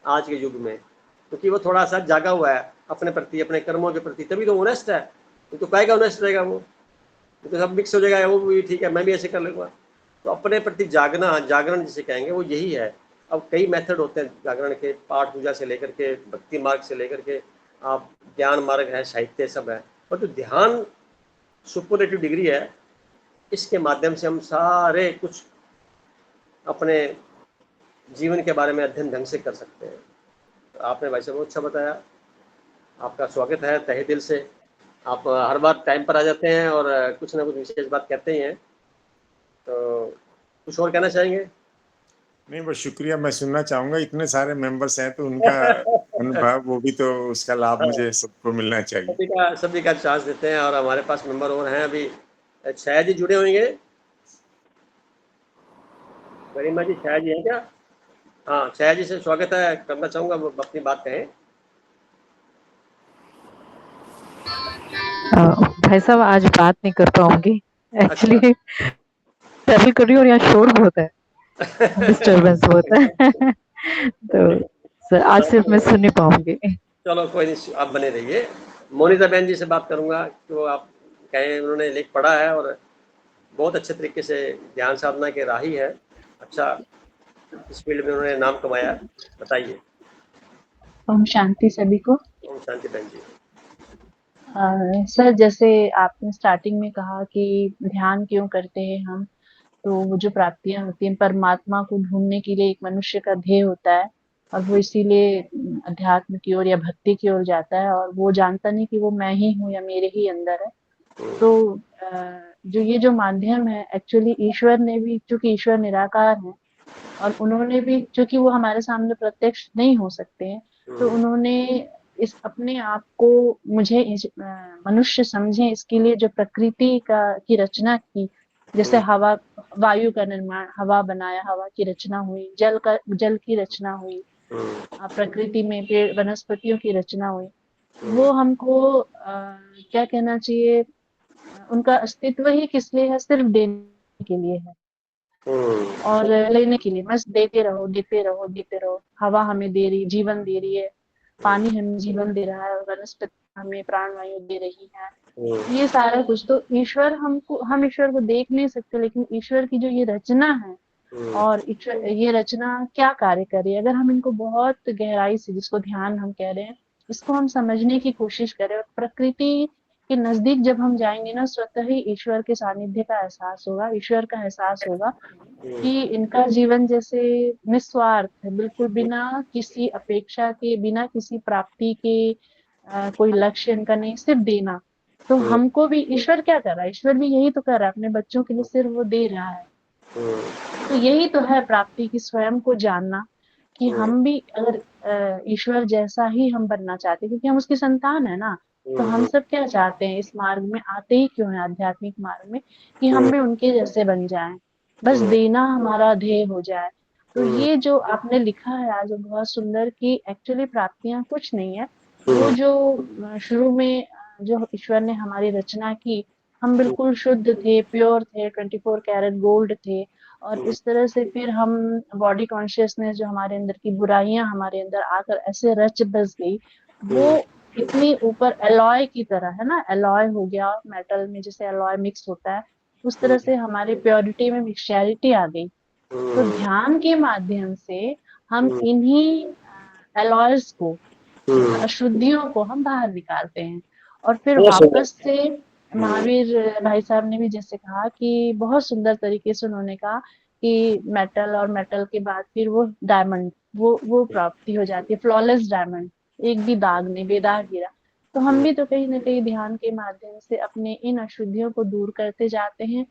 आज के युग में, क्योंकि वो थोड़ा सा जागा हुआ है अपने प्रति, अपने कर्मों के प्रति, तभी तो ऑनेस्ट है। तो कहेगा ऑनेस्ट रहेगा वो, तो सब मिक्स हो जाएगा, वो भी ठीक है मैं भी ऐसे कर लूँगा। तो अपने प्रति जागना, जागरण जिसे कहेंगे वो यही है। अब कई मेथड होते हैं जागरण के, पाठ पूजा से लेकर के भक्ति मार्ग से लेकर के आप ज्ञान मार्ग है, साहित्य सब है, पर तो ध्यान सुपरलेटिव डिग्री है। इसके माध्यम से हम सारे कुछ अपने जीवन के बारे में अध्ययन ढंग से कर सकते हैं। तो आपने भाई साहब बहुत अच्छा बताया, आपका स्वागत है तहे दिल से। आप हर बार टाइम पर आ जाते हैं और कुछ ना कुछ विशेष बात कहते ही हैं। तो कुछ और कहना चाहेंगे? नहीं, बस शुक्रिया। मैं सुनना चाहूंगा, इतने सारे मेंबर्स हैं तो उनका अनुभव, वो भी तो उसका लाभ मुझे सबको मिलना चाहिए। सभी का चांस देते हैं। और हमारे पास मेंबर और हैं अभी, शायद जी जुड़े होंगे, गरिमा जी शायद जी हैं क्या? हाँ, शायद जी से स्वागत है, करना चाहूँगा, अपनी बात कहें। भाई साहब आज बात नहीं कर पाऊंगी एक्चुअली, ट्रैवल कर रही हूँ और यहाँ शोर बहुत है, डिस्टरबेंस बहुत है तो सर आज सिर्फ मैं सुन नहीं पाऊंगी। चलो कोई नहीं, आप बने रहिए। मोनिता बहन जी से बात करूंगा, तो आप कहें, उन्होंने लेख पढ़ा है और बहुत अच्छे तरीके से ध्यान साधना के राही है, अच्छा इस फील्ड में उन्होंने नाम कमाया। बताइए। ओम शांति सभी को। ओम शांति बहन जी। सर जैसे आपने स्टार्टिंग में कहा कि ध्यान क्यों करते हैं हम, तो वो जो प्राप्तियां होती हैं परमात्मा को ढूंढने के लिए एक मनुष्य का ध्येय होता है और वो इसीलिए अध्यात्म की ओर या भक्ति की ओर जाता है और वो जानता नहीं कि वो मैं ही हूँ या मेरे ही अंदर है। तो जो ये जो माध्यम है एक्चुअली ईश्वर ने भी, चूंकि ईश्वर निराकार है और उन्होंने भी, चूंकि वो हमारे सामने प्रत्यक्ष नहीं हो सकते हैं, तो उन्होंने इस अपने आप को मुझे मनुष्य समझे इसके लिए जो प्रकृति की रचना की, जैसे हवा, वायु का निर्माण, हवा बनाया, हवा की रचना हुई, जल की रचना हुई, प्रकृति में पेड़ वनस्पतियों की रचना हुई, वो हमको क्या कहना चाहिए, उनका अस्तित्व ही किस लिए है, सिर्फ देने के लिए है। और लेने के लिए बस देते रहो, देते रहो, देते रहो। हवा हमें दे रही, जीवन दे रही है, पानी हमें जीवन दे रहा है, वनस्पति हमें प्राणवायु दे रही है। ये सारा कुछ तो ईश्वर हम ईश्वर को देख नहीं सकते, लेकिन ईश्वर की जो ये रचना है और ईश्वर ये रचना क्या कार्य कर रही है, अगर हम इनको बहुत गहराई से, जिसको ध्यान हम कह रहे हैं, इसको हम समझने की कोशिश करें और प्रकृति के नजदीक जब हम जाएंगे ना, स्वतः ही ईश्वर के सानिध्य का एहसास होगा, ईश्वर का एहसास होगा कि इनका जीवन जैसे निस्वार्थ है, बिल्कुल बिना किसी अपेक्षा के, बिना किसी प्राप्ति के, कोई लक्ष्य इनका नहीं, सिर्फ देना। तो हमको भी ईश्वर क्या कर रहा है, ईश्वर भी यही तो कर रहा है, अपने बच्चों के लिए सिर्फ वो दे रहा है। तो यही तो है प्राप्ति की, स्वयं को जानना कि हम भी अगर ईश्वर जैसा ही हम बनना चाहते हैं, क्योंकि हम उसकी संतान है ना, तो हम सब क्या चाहते हैं, इस मार्ग में आते ही क्यों है, आध्यात्मिक मार्ग में, कि हम भी उनके जैसे बन जाएं, बस देना हमारा ध्येय हो जाए। तो ये जो आपने लिखा है आज, बहुत सुंदर, कि एक्चुअली प्राप्तियां कुछ नहीं है, वो जो शुरू में जो ईश्वर ने हमारी रचना की, हम बिल्कुल शुद्ध थे, प्योर थे, 24 कैरेट गोल्ड थे, और इस तरह से फिर हम बॉडी कॉन्शियसनेस जो हमारे अंदर की बुराइयां हमारे अंदर आकर ऐसे रच बस गई, वो इतनी ऊपर एलॉय की तरह है ना, एलॉय हो गया मेटल में, जैसे एलॉय मिक्स होता है, उस तरह से हमारी प्योरिटी में मिक्सचैरिटी आ गई। तो ध्यान के माध्यम से हम इन्हीं एलॉयज को, अशुद्धियों को हम बाहर निकालते हैं, और फिर बहुत सुंदर। वापस से महावीर भाई साहब ने भी जैसे कहा कि बहुत सुंदर तरीके से उन्होंने कहा कि मेटल, और मेटल के बाद फिर वो डायमंड, वो प्राप्ति हो जाती है, फ्लॉलेस डायमंड, एक भी दाग नहीं, बेदाग हीरा। तो हम भी तो कहीं ना कहीं ध्यान के माध्यम से अपने इन अशुद्धियों को दूर करते जाते हैं,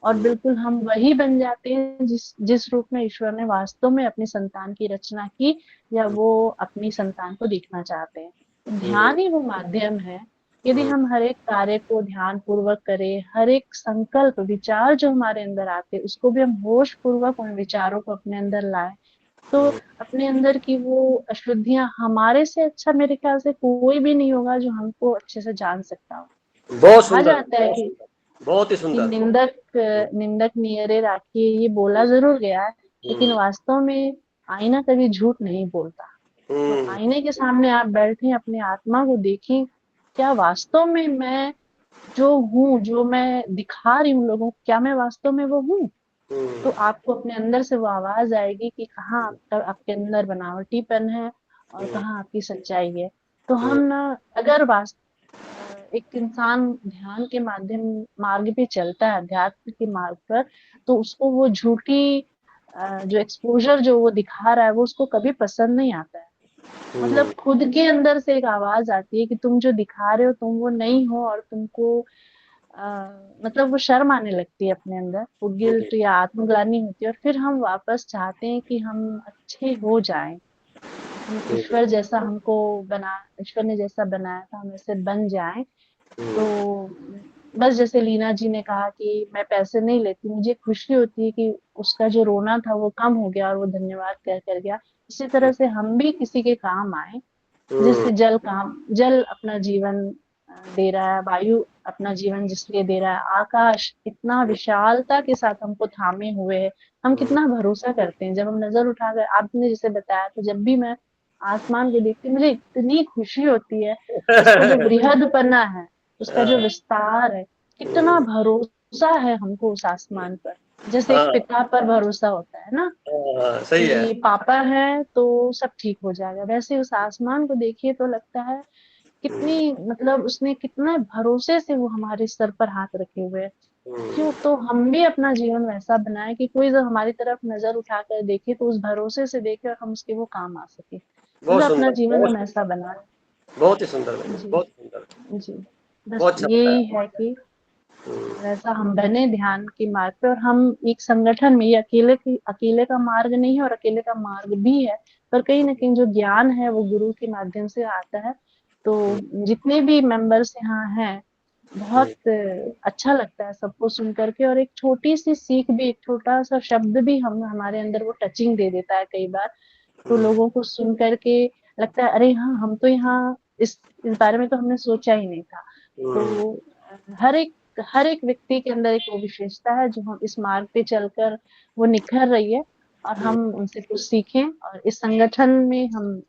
और बिल्कुल हम वही बन जाते हैं जिस जिस रूप में ईश्वर ने वास्तव में अपनी संतान की रचना की, या वो अपनी संतान को देखना चाहते हैं। ध्यान ही वो माध्यम है। यदि हम हर एक कार्य को ध्यान पूर्वक करें, हर एक संकल्प विचार जो हमारे अंदर आते, उसको भी हम होश पूर्वक उन विचारों को अपने अंदर लाएं, तो अपने अंदर की वो अशुद्धियां, हमारे से अच्छा मेरे ख्याल से कोई भी नहीं होगा जो हमको अच्छे से जान सकता हो। बहुत कहा सुंदर, जाता है कि बहुत ही कि सुंदर। निंदक नियरे राखिए, ये बोला जरूर गया है, लेकिन वास्तव में आईना कभी झूठ नहीं बोलता। तो आईने के सामने आप बैठे, अपने आत्मा को देखें, क्या वास्तव में मैं जो हूँ, जो मैं दिखा रही हूँ लोगों को, क्या मैं वास्तव में वो हूँ? तो आपको अपने अंदर से वो आवाज आएगी कि कहाँ आपके अंदर बनावटीपन है और कहाँ आपकी सच्चाई है। तो हम ना, अगर एक इंसान ध्यान के माध्यम मार्ग पे चलता है, अध्यात्म के मार्ग पर, तो उसको वो झूठी जो एक्सपोजर जो वो दिखा रहा है, वो उसको कभी पसंद नहीं आता है। मतलब खुद के अंदर से एक आवाज आती है कि तुम जो दिखा रहे हो, तुम वो नहीं हो, और तुमको मतलब वो शर्म आने लगती है अपने अंदर, वो गिल्ट या आत्मग्लानि होती है, और फिर हम वापस चाहते हैं कि हम अच्छे हो जाएं, हम ईश्वर जैसा हमको बना, ईश्वर ने जैसा बनाया था हम ऐसे बन जाएं। तो बस जैसे लीना जी ने कहा कि मैं पैसे नहीं लेती, मुझे खुशी होती है कि उसका जो रोना था वो कम हो गया और वो धन्यवाद कह कर गया। इसी तरह से हम भी किसी के काम आए, जैसे जल अपना जीवन दे रहा है, वायु अपना जीवन जिसलिए दे रहा है, आकाश इतना विशालता के साथ हमको थामे हुए है, हम कितना भरोसा करते हैं। जब हम नजर उठाकर, आपने जैसे बताया, तो जब भी मैं आसमान को देखती हूँ, मुझे इतनी खुशी होती है, उसका जो बृहदपना है, उसका जो विस्तार है, कितना भरोसा है हमको उस आसमान पर, जैसे एक हाँ, पिता पर भरोसा होता है ना, हाँ, सही है। कि पापा है तो सब ठीक हो जाएगा, वैसे उस आसमान को देखिए तो लगता है कितनी, मतलब उसने कितना भरोसे से वो हमारे सर पर हाथ रखे हुए है। क्यों, तो हम भी अपना जीवन वैसा बनाए कि कोई जब हमारी तरफ नजर उठाकर देखे तो उस भरोसे से देखे और हम उसके वो काम आ सके। बहुत मतलब अपना सुंदर, जीवन हम ऐसा बनाए। बहुत ही सुंदर बने, जी, बहुत सुंदर, जी, बस बहुत अच्छा यही बताया। है कि वैसा हम बने ध्यान के मार्ग पे, और हम एक संगठन में, ये अकेले का मार्ग नहीं है और अकेले का मार्ग भी है, पर कहीं ना कहीं जो ज्ञान है वो गुरु के माध्यम से आता है। तो जितने भी मेंबर्स यहाँ हैं, बहुत अच्छा लगता है सबको सुन करके, और एक छोटी सी सीख भी, एक छोटा सा शब्द भी हम हमारे अंदर वो टचिंग दे देता है कई बार। तो लोगों को सुन करके लगता है, अरे हाँ, हम तो यहाँ इस बारे में तो हमने सोचा ही नहीं था। तो हर एक हर एक व्यक्ति के अंदर एक वो विशेषता है जो हम इस मार्ग पे चलकर वो निखर रही है, और हम उनसे कुछ सीखें और इस संगठन में हम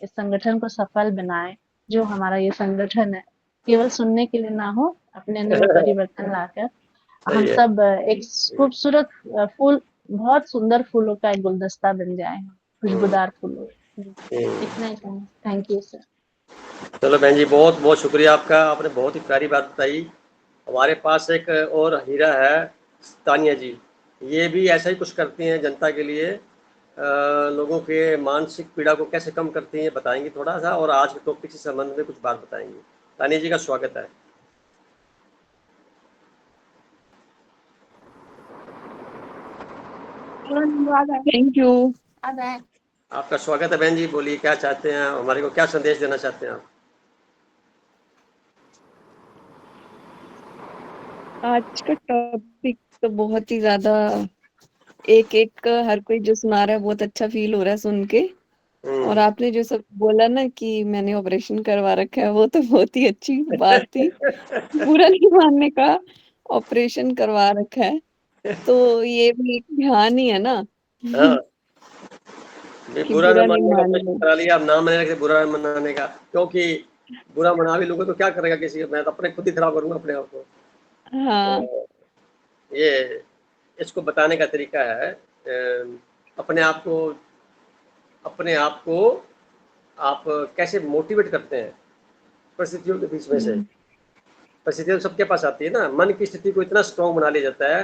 इस संगठन को सफल बनाएं। जो हमारा ये संगठन है केवल सुनने के लिए ना हो, अपने अंदर वो परिवर्तन लाकर हम सही है। सब एक खूबसूरत फूल, बहुत सुंदर फूलों का एक गुलदस्ता बन जाए, खुशबूदार फूलों। इतना ही कहूँ। Thank you sir. चलो बहन जी, बहुत बहुत शुक्रिया आपका, आपने बहुत ही प्यारी बात बताई। हमारे पास एक और हीरा है, तानिया जी। ये भी ऐसा ही कुछ करती हैं जनता के लिए, लोगों के मानसिक पीड़ा को कैसे कम करती हैं बताएंगी थोड़ा सा, और आज के टॉपिक से संबंध में कुछ बात बताएंगी। तानिया जी का स्वागत है। Thank you. आपका स्वागत है बहन जी, बोलिए क्या चाहते हैं, हमारे को क्या संदेश देना चाहते हैं आप? आज का टॉपिक तो बहुत ही ज्यादा, एक एक हर कोई जो सुना रहा है बहुत अच्छा फील हो रहा है सुन के। और आपने जो सब बोला ना कि मैंने ऑपरेशन करवा रखा है, वो तो बहुत ही अच्छी बात थी। बुरा नहीं मानने का, ऑपरेशन करवा रखा है तो ये भी एक ध्यान ही है ना। हाँ, ये कि बुरा न बुरा नहीं मानने का मानना। ऑपरेशन करा लिया, अब नाम मैंने रखे बुरा मनाने का, क्योंकि बुरा मना भी लोगों तो क्या करेगा किसी का, मैं तो अपने खुद ही खराब करूंगा अपने आप को। हाँ। तो ये इसको बताने का तरीका है, अपने आप को आप कैसे मोटिवेट करते हैं परिस्थितियों के बीच में से। परिस्थितियां तो सबके पास आती है ना, मन की स्थिति को इतना स्ट्रॉन्ग बना लिया जाता है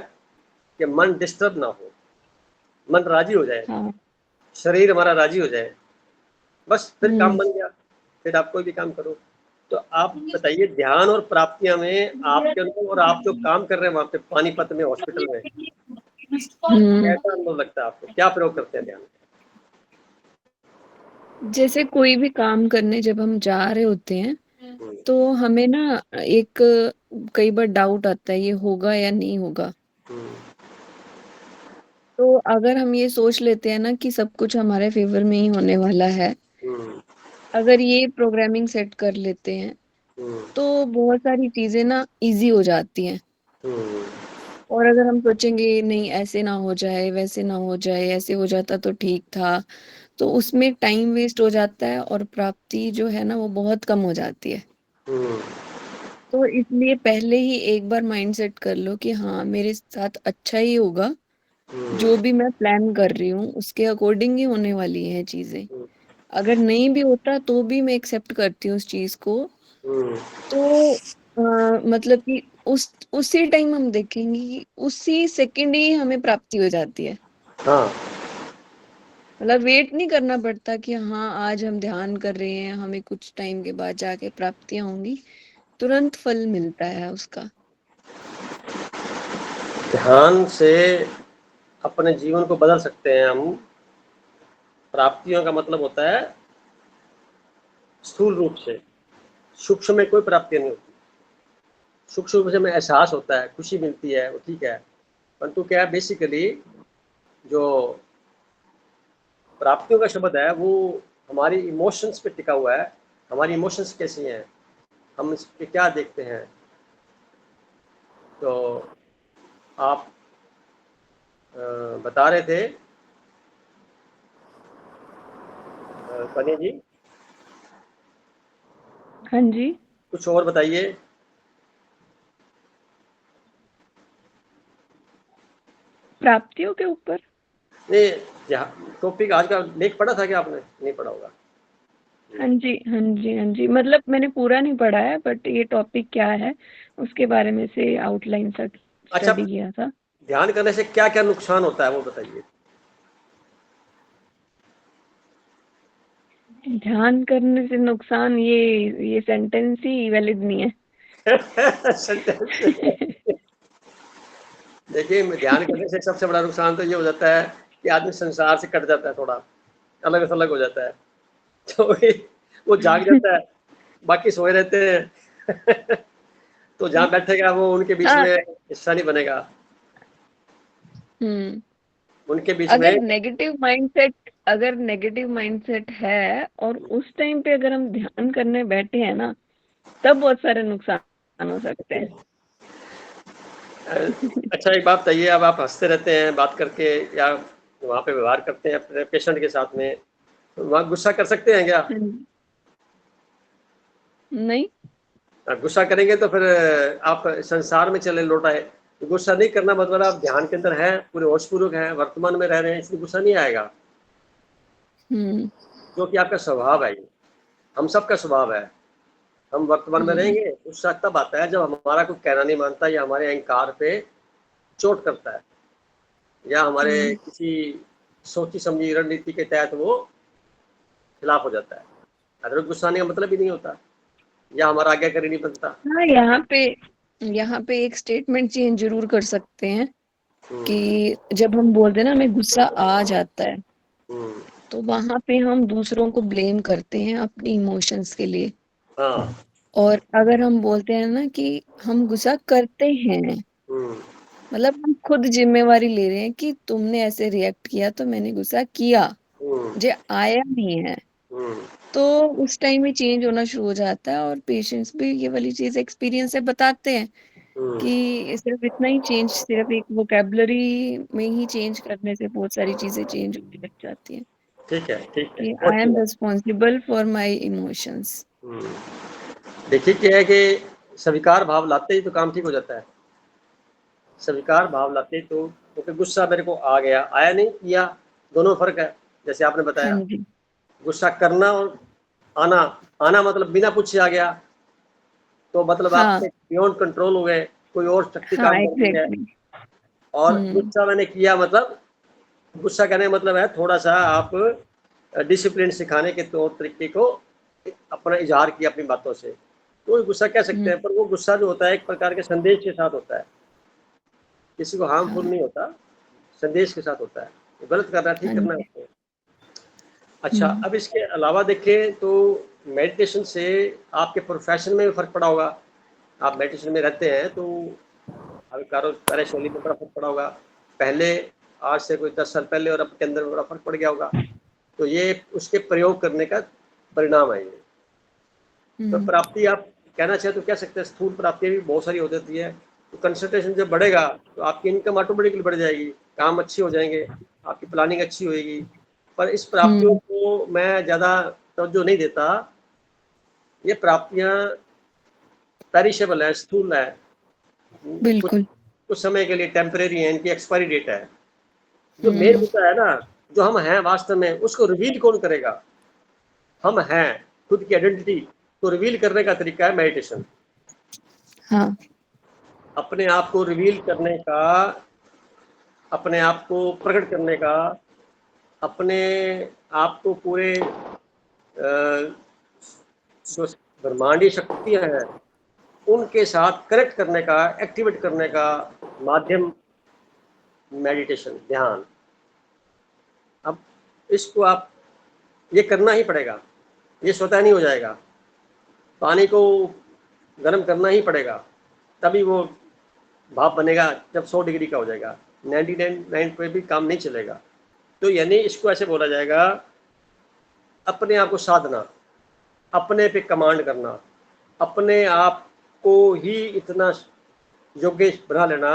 कि मन डिस्टर्ब ना हो, मन राजी हो जाए, हाँ। शरीर हमारा राजी हो जाए, बस फिर काम हम्म। बन गया, फिर आप कोई भी काम करो। तो आप बताइए, ध्यान और प्राप्तियां में आपके अनुभव, और आप जो काम कर रहे हैं वहां पे पानीपत में हॉस्पिटल में, कैसा अनुभव लगता है आपको, क्या प्रयोग करते हैं ध्यान? जैसे कोई भी काम करने जब हम जा रहे होते हैं तो हमें ना एक कई बार डाउट आता है ये होगा या नहीं होगा। तो अगर हम ये सोच लेते हैं ना कि सब कुछ हमारे फेवर में ही होने वाला है, अगर ये प्रोग्रामिंग सेट कर लेते हैं तो बहुत सारी चीजें ना इजी हो जाती हैं। और अगर हम सोचेंगे नहीं ऐसे ना हो जाए, वैसे ना हो जाए, ऐसे हो जाता तो ठीक था, तो उसमें टाइम वेस्ट हो जाता है और प्राप्ति जो है ना वो बहुत कम हो जाती है। तो इसलिए पहले ही एक बार माइंड सेट कर लो कि हाँ मेरे साथ अच्छा ही होगा, जो भी मैं प्लान कर रही हूँ उसके अकॉर्डिंग ही होने वाली है चीजें। अगर नहीं भी होता तो भी मैं एक्सेप्ट करती हूँ उस चीज को। तो मतलब कि उसी टाइम हम देखेंगे कि उसी सेकंड ही हमें प्राप्ति हो जाती है। हाँ, मतलब वेट नहीं करना पड़ता कि हाँ आज हम ध्यान कर रहे हैं हमें कुछ टाइम के बाद जाके प्राप्तियां होंगी, तुरंत फल मिलता है उसका। ध्यान से अपने जीवन को बदल सकते हैं हम। प्राप्तियों का मतलब होता है स्थूल रूप से, सूक्ष्म में कोई प्राप्ति नहीं होती। सूक्ष्म रूप से हमें एहसास होता है, खुशी मिलती है, वो ठीक है, परंतु क्या है बेसिकली जो प्राप्तियों का शब्द है वो हमारी इमोशंस पे टिका हुआ है। हमारी इमोशंस कैसी हैं, हम इस पे क्या देखते हैं। तो आप बता रहे थे कन्या जी, हाँ जी। कुछ और बताइए। प्राप्तियों के ऊपर नहीं, टॉपिक आज का लेख पढ़ा था क्या आपने? नहीं पढ़ा होगा। हाँ जी, हाँ जी, हाँ जी, मतलब मैंने पूरा नहीं पढ़ा है बट ये टॉपिक क्या है उसके बारे में से आउटलाइन सा अच्छा, स्टडी किया था। ध्यान करने से क्या क्या नुकसान होता है वो बताइए। ध्यान करने से नुकसान, ये सेंटेंस ही वैलिड नहीं है। देखिए, ध्यान करने से सबसे बड़ा नुकसान तो ये हो जाता है कि आदमी संसार से कट जाता है, थोड़ा अलग थलग हो जाता है। तो वो जाग जाता है, बाकी सोए रहते हैं। तो जहाँ बैठेगा वो उनके बीच हाँ। में हिस्सा नहीं बनेगा, उनके बीच में। अगर नेगेटिव माइंडसेट है और उस टाइम पे अगर हम ध्यान करने बैठे हैं ना, तब बहुत सारे नुकसान हो सकते हैं। अच्छा एक बात बताइए, अब आप हंसते रहते हैं बात करके या वहाँ पे व्यवहार करते हैं अपने पेशेंट के साथ में, तो वहाँ गुस्सा कर सकते हैं क्या? नहीं। गुस्सा करेंगे तो फिर आप संसार में चले लौट आए। गुस्सा नहीं करना मतलब आप ध्यान के अंदर हैं, पूरे होशपूर्वक हैं, वर्तमान में रह रहे हैं, इसलिए गुस्सा नहीं आएगा, जो कि आपका स्वभाव है। हम सबका स्वभाव है। हम वर्तमान में रहेंगे, गुस्सा तब आता है जब हमारा कोई कहना नहीं मानता या हमारे अहंकार पे चोट करता है या हमारे किसी सोची समझी रणनीति के तहत वो खिलाफ हो जाता है। अगर गुस्सा आने का मतलब ही नहीं होता या हमारा आज्ञाकारी नहीं बनता। हाँ, यहाँ पे एक स्टेटमेंट चेंज जरूर कर सकते हैं कि जब हम बोलते हैं ना हमें गुस्सा आ जाता है, तो वहां पे हम दूसरों को ब्लेम करते हैं अपनी इमोशंस के लिए। हाँ। और अगर हम बोलते हैं ना कि हम गुस्सा करते हैं, मतलब हम खुद जिम्मेवारी ले रहे हैं कि तुमने ऐसे रिएक्ट किया तो मैंने गुस्सा किया, मुझे आया नहीं है, तो उस टाइम में चेंज होना शुरू हो जाता है। और पेशेंट्स भी ये वाली चीज एक्सपीरियंस से बताते हैं कि सिर्फ इतना ही चेंज, सिर्फ एक वोकेबलरी में ही चेंज करने से बहुत सारी चीजें चेंज होने लग जाती हैं। ठीक है, ठीक है, कि बहुत आई अच्छी एम बात। Responsible for my emotions. देखिए क्या है कि स्वीकार भाव लाते ही तो काम ठीक हो जाता है। स्वीकार भाव लाते ही तो, क्योंकि गुस्सा मेरे को आ गया, आया नहीं, किया, दोनों फर्क है। जैसे आपने हाँ बताया, जी। गुस्सा करना और आना, आना मतलब बिना पूछे आ गया, तो मतलब हाँ, आपके बियॉन्ड कंट्रोल हो गए, कोई और शक्ति हाँ, काम कर रही है। एग्जैक्टली। और गुस्सा मैंने किया मतलब, गुस्सा करने का मतलब है थोड़ा सा आप डिसिप्लिन सिखाने के तौर तरीके को अपना इजहार किया अपनी बातों से, तो गुस्सा कह सकते हैं। पर वो गुस्सा जो होता है एक प्रकार के संदेश के साथ होता है, किसी को हार्मफुल नहीं होता, संदेश के साथ होता है। वो गलत करना ठीक करना है उसको। अच्छा, अब इसके अलावा देखें तो मेडिटेशन से आपके प्रोफेशन में भी फर्क पड़ा होगा। आप मेडिटेशन में रहते हैं तो अभी कार्यशैली में बड़ा फर्क पड़ा होगा। पहले आज से कोई 10 साल पहले और अब के अंदर बड़ा फर्क पड़ गया होगा। तो ये उसके प्रयोग करने का परिणाम है ये। तो प्राप्ति आप कहना चाहे तो कह सकते हैं, स्थूल प्राप्ति भी बहुत सारी हो जाती है। तो कंसंट्रेशन जब बढ़ेगा तो आपकी इनकम ऑटोमेटिकली बढ़ जाएगी, काम अच्छे हो जाएंगे, आपकी प्लानिंग अच्छी होएगी। पर इस प्राप्तियों को मैं ज़्यादा तवज्जो नहीं देता। ये प्राप्तियाँ पेरिशेबल है, स्थूल है, बिल्कुल। कुछ समय के लिए टेम्परेरी है, इनकी एक्सपायरी डेट है। जो मेन मुद्दा है ना, जो हम हैं वास्तव में, उसको रिवील कौन करेगा? हम हैं, खुद की आइडेंटिटी तो रिवील करने का तरीका है मेडिटेशन। हाँ। अपने आप को रिवील करने का, अपने आप को प्रकट करने का, अपने आप को पूरे जो ब्रह्मांडीय शक्तियां हैं उनके साथ कनेक्ट करने का, एक्टिवेट करने का माध्यम मेडिटेशन, ध्यान। अब इसको आप ये करना ही पड़ेगा, ये स्वतः नहीं हो जाएगा। पानी को गर्म करना ही पड़ेगा, तभी वो भाप बनेगा। जब 100 डिग्री का हो जाएगा, 99 पे भी काम नहीं चलेगा। तो यानी इसको ऐसे बोला जाएगा, अपने आप को साधना, अपने पे कमांड करना, अपने आप को ही इतना योग्य बना लेना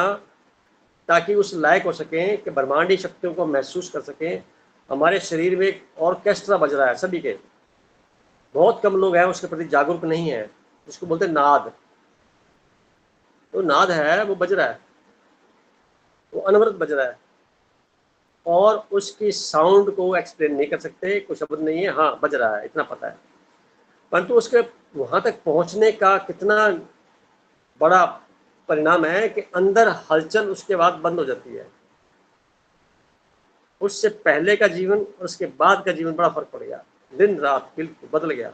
ताकि उस लायक हो सकें कि ब्रह्मांडीय शक्तियों को महसूस कर सकें। हमारे शरीर में एक ऑर्केस्ट्रा बज रहा है सभी के, बहुत कम लोग हैं उसके प्रति जागरूक नहीं है, जिसको बोलते हैं नाद। तो नाद है, वो बज रहा है, वो अनवरत बज रहा है, और उसकी साउंड को एक्सप्लेन नहीं कर सकते, कोई शब्द नहीं है, हाँ बज रहा है इतना पता है। परंतु उसके वहां तक पहुंचने का कितना बड़ा परिणाम है कि अंदर हलचल उसके बाद बंद हो जाती है। उससे पहले का जीवन और उसके बाद का जीवन बड़ा फर्क पड़ गया, दिन रात बिल्कुल बदल गया।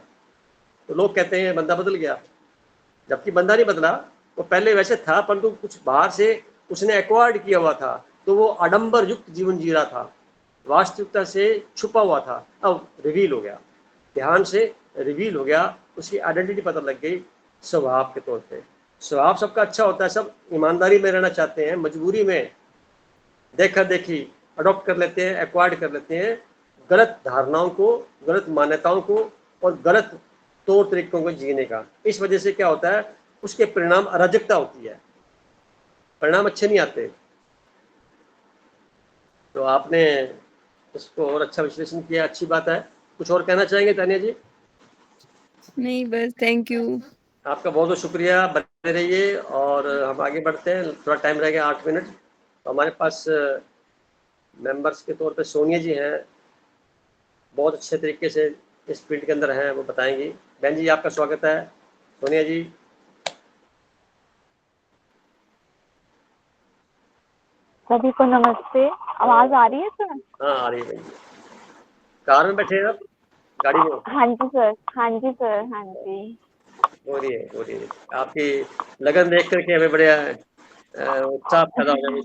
तो लोग कहते हैं बंदा बदल गया, जबकि बंदा नहीं बदला, वो पहले वैसे था, परंतु कुछ बाहर से उसने एक्वायर्ड किया हुआ था, तो वो आडंबर युक्त जीवन जी रहा था, वास्तविकता से छुपा हुआ था। अब रिवील हो गया, ध्यान से रिवील हो गया, उसकी आइडेंटिटी पता लग गई स्वभाव के तौर पे। स्वभाव सबका अच्छा होता है, सब ईमानदारी में रहना चाहते हैं, मजबूरी में देखा देखी अडॉप्ट कर लेते हैं, एक्वायर्ड कर लेते हैं गलत धारणाओं को, गलत मान्यताओं को और गलत तौर तरीकों को जीने का। इस वजह से क्या होता है, उसके परिणाम अराजकता होती है। परिणाम अच्छे नहीं आते। तो आपने इसको और अच्छा विश्लेषण किया, अच्छी बात है। कुछ और कहना चाहेंगे तानिया जी? नहीं, बस थैंक यू। आपका बहुत बहुत शुक्रिया, बने रहिए। और हम आगे बढ़ते हैं, थोड़ा टाइम रह गया 8 मिनट। तो हमारे पास मेंबर्स के तौर पे सोनिया जी हैं, बहुत अच्छे तरीके से इस फील्ड के अंदर हैं, वो बताएंगी। बहन जी आपका स्वागत है। सोनिया जी। सभी को नमस्ते। आवाज आ रही है सर? हाँ आ रही है बहन जी। कार में बैठे हैं आप, गाड़ी में? हाँ जी सर, हाँ जी सर, हाँ जी। बोलिए। आपकी लगन देख करके हमें बड़े उत्साह पैदा हो गया।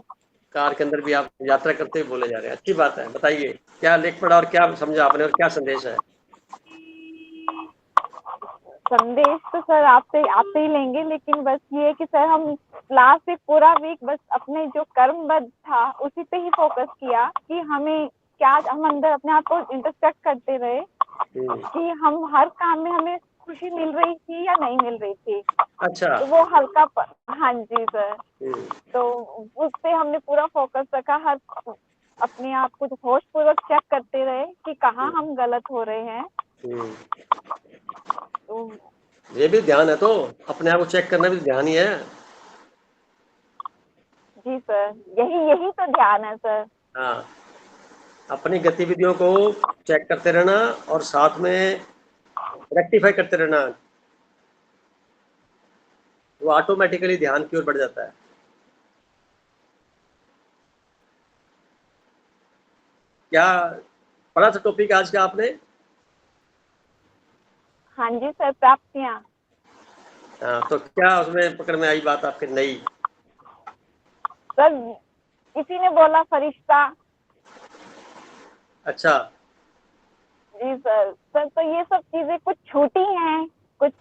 कार के अंदर भी आप यात्रा करते हुए बोले जा रहे हैं, अच्छी बात है। बताइए क्या लेख पढ़ा और क्या समझा आपने और क्या संदेश है? संदेश तो सर आपसे ही लेंगे, लेकिन बस ये है कि सर हम लास्ट एक पूरा वीक बस अपने जो कर्मबद्ध था उसी पे ही फोकस किया कि हमें क्या, हम अंदर अपने आप को इंटरसेक्ट करते रहे कि हम हर काम में हमें खुशी मिल रही थी या नहीं मिल रही थी। अच्छा। तो वो हाँ जी सर। तो उस पे हमने पूरा फोकस रखा, हर अपने आप को होश पूर्वक चेक करते रहे कि कहाँ हम गलत हो रहे हैं। तो ये भी ध्यान है, तो अपने आप को चेक करना भी ध्यान ही है। जी सर, यही तो ध्यान है सर। हाँ, अपनी गतिविधियों को चेक करते रहना और साथ में रेक्टिफाई करते रहना, वो ऑटोमेटिकली ध्यान की ओर बढ़ जाता है। क्या पढ़ा था टॉपिक आज का आपने? हाँ जी सर, प्राप्तियां। हाँ, तो क्या उसमें पकड़ में आई बात आपके नई? सर किसी ने बोला फरिश्ता। अच्छा। जी सर। तो ये सब चीजें कुछ छूटी हैं, कुछ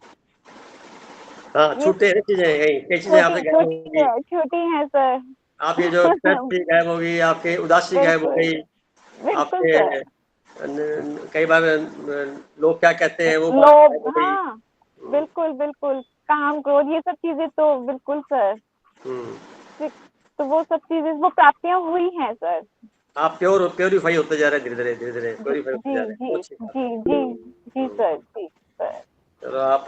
हाँ, छूटे हैं चीजें, कई चीजें आपसे गायब होंगी। छूटी हैं सर। आप ये जो स्ट्रेस भी गायब होगी, आपके उदासी गायब हो गई, बिल्कुल आपके सर। कई बार लोग क्या कहते हैं वो बात लोग, गायब हो गई। हाँ बिल्कुल काम क्रोध ये सब चीजें तो बिल्कुल सर। तो वो सब चीजें, वो प्राप्तियां हुई हैं सर। आप प्योरीफाई होते जा रहे हैं, धीरे धीरे प्योरीफाई होते जा रहे हैं। बहुत अच्छी बात है। जी सर। चलो, आप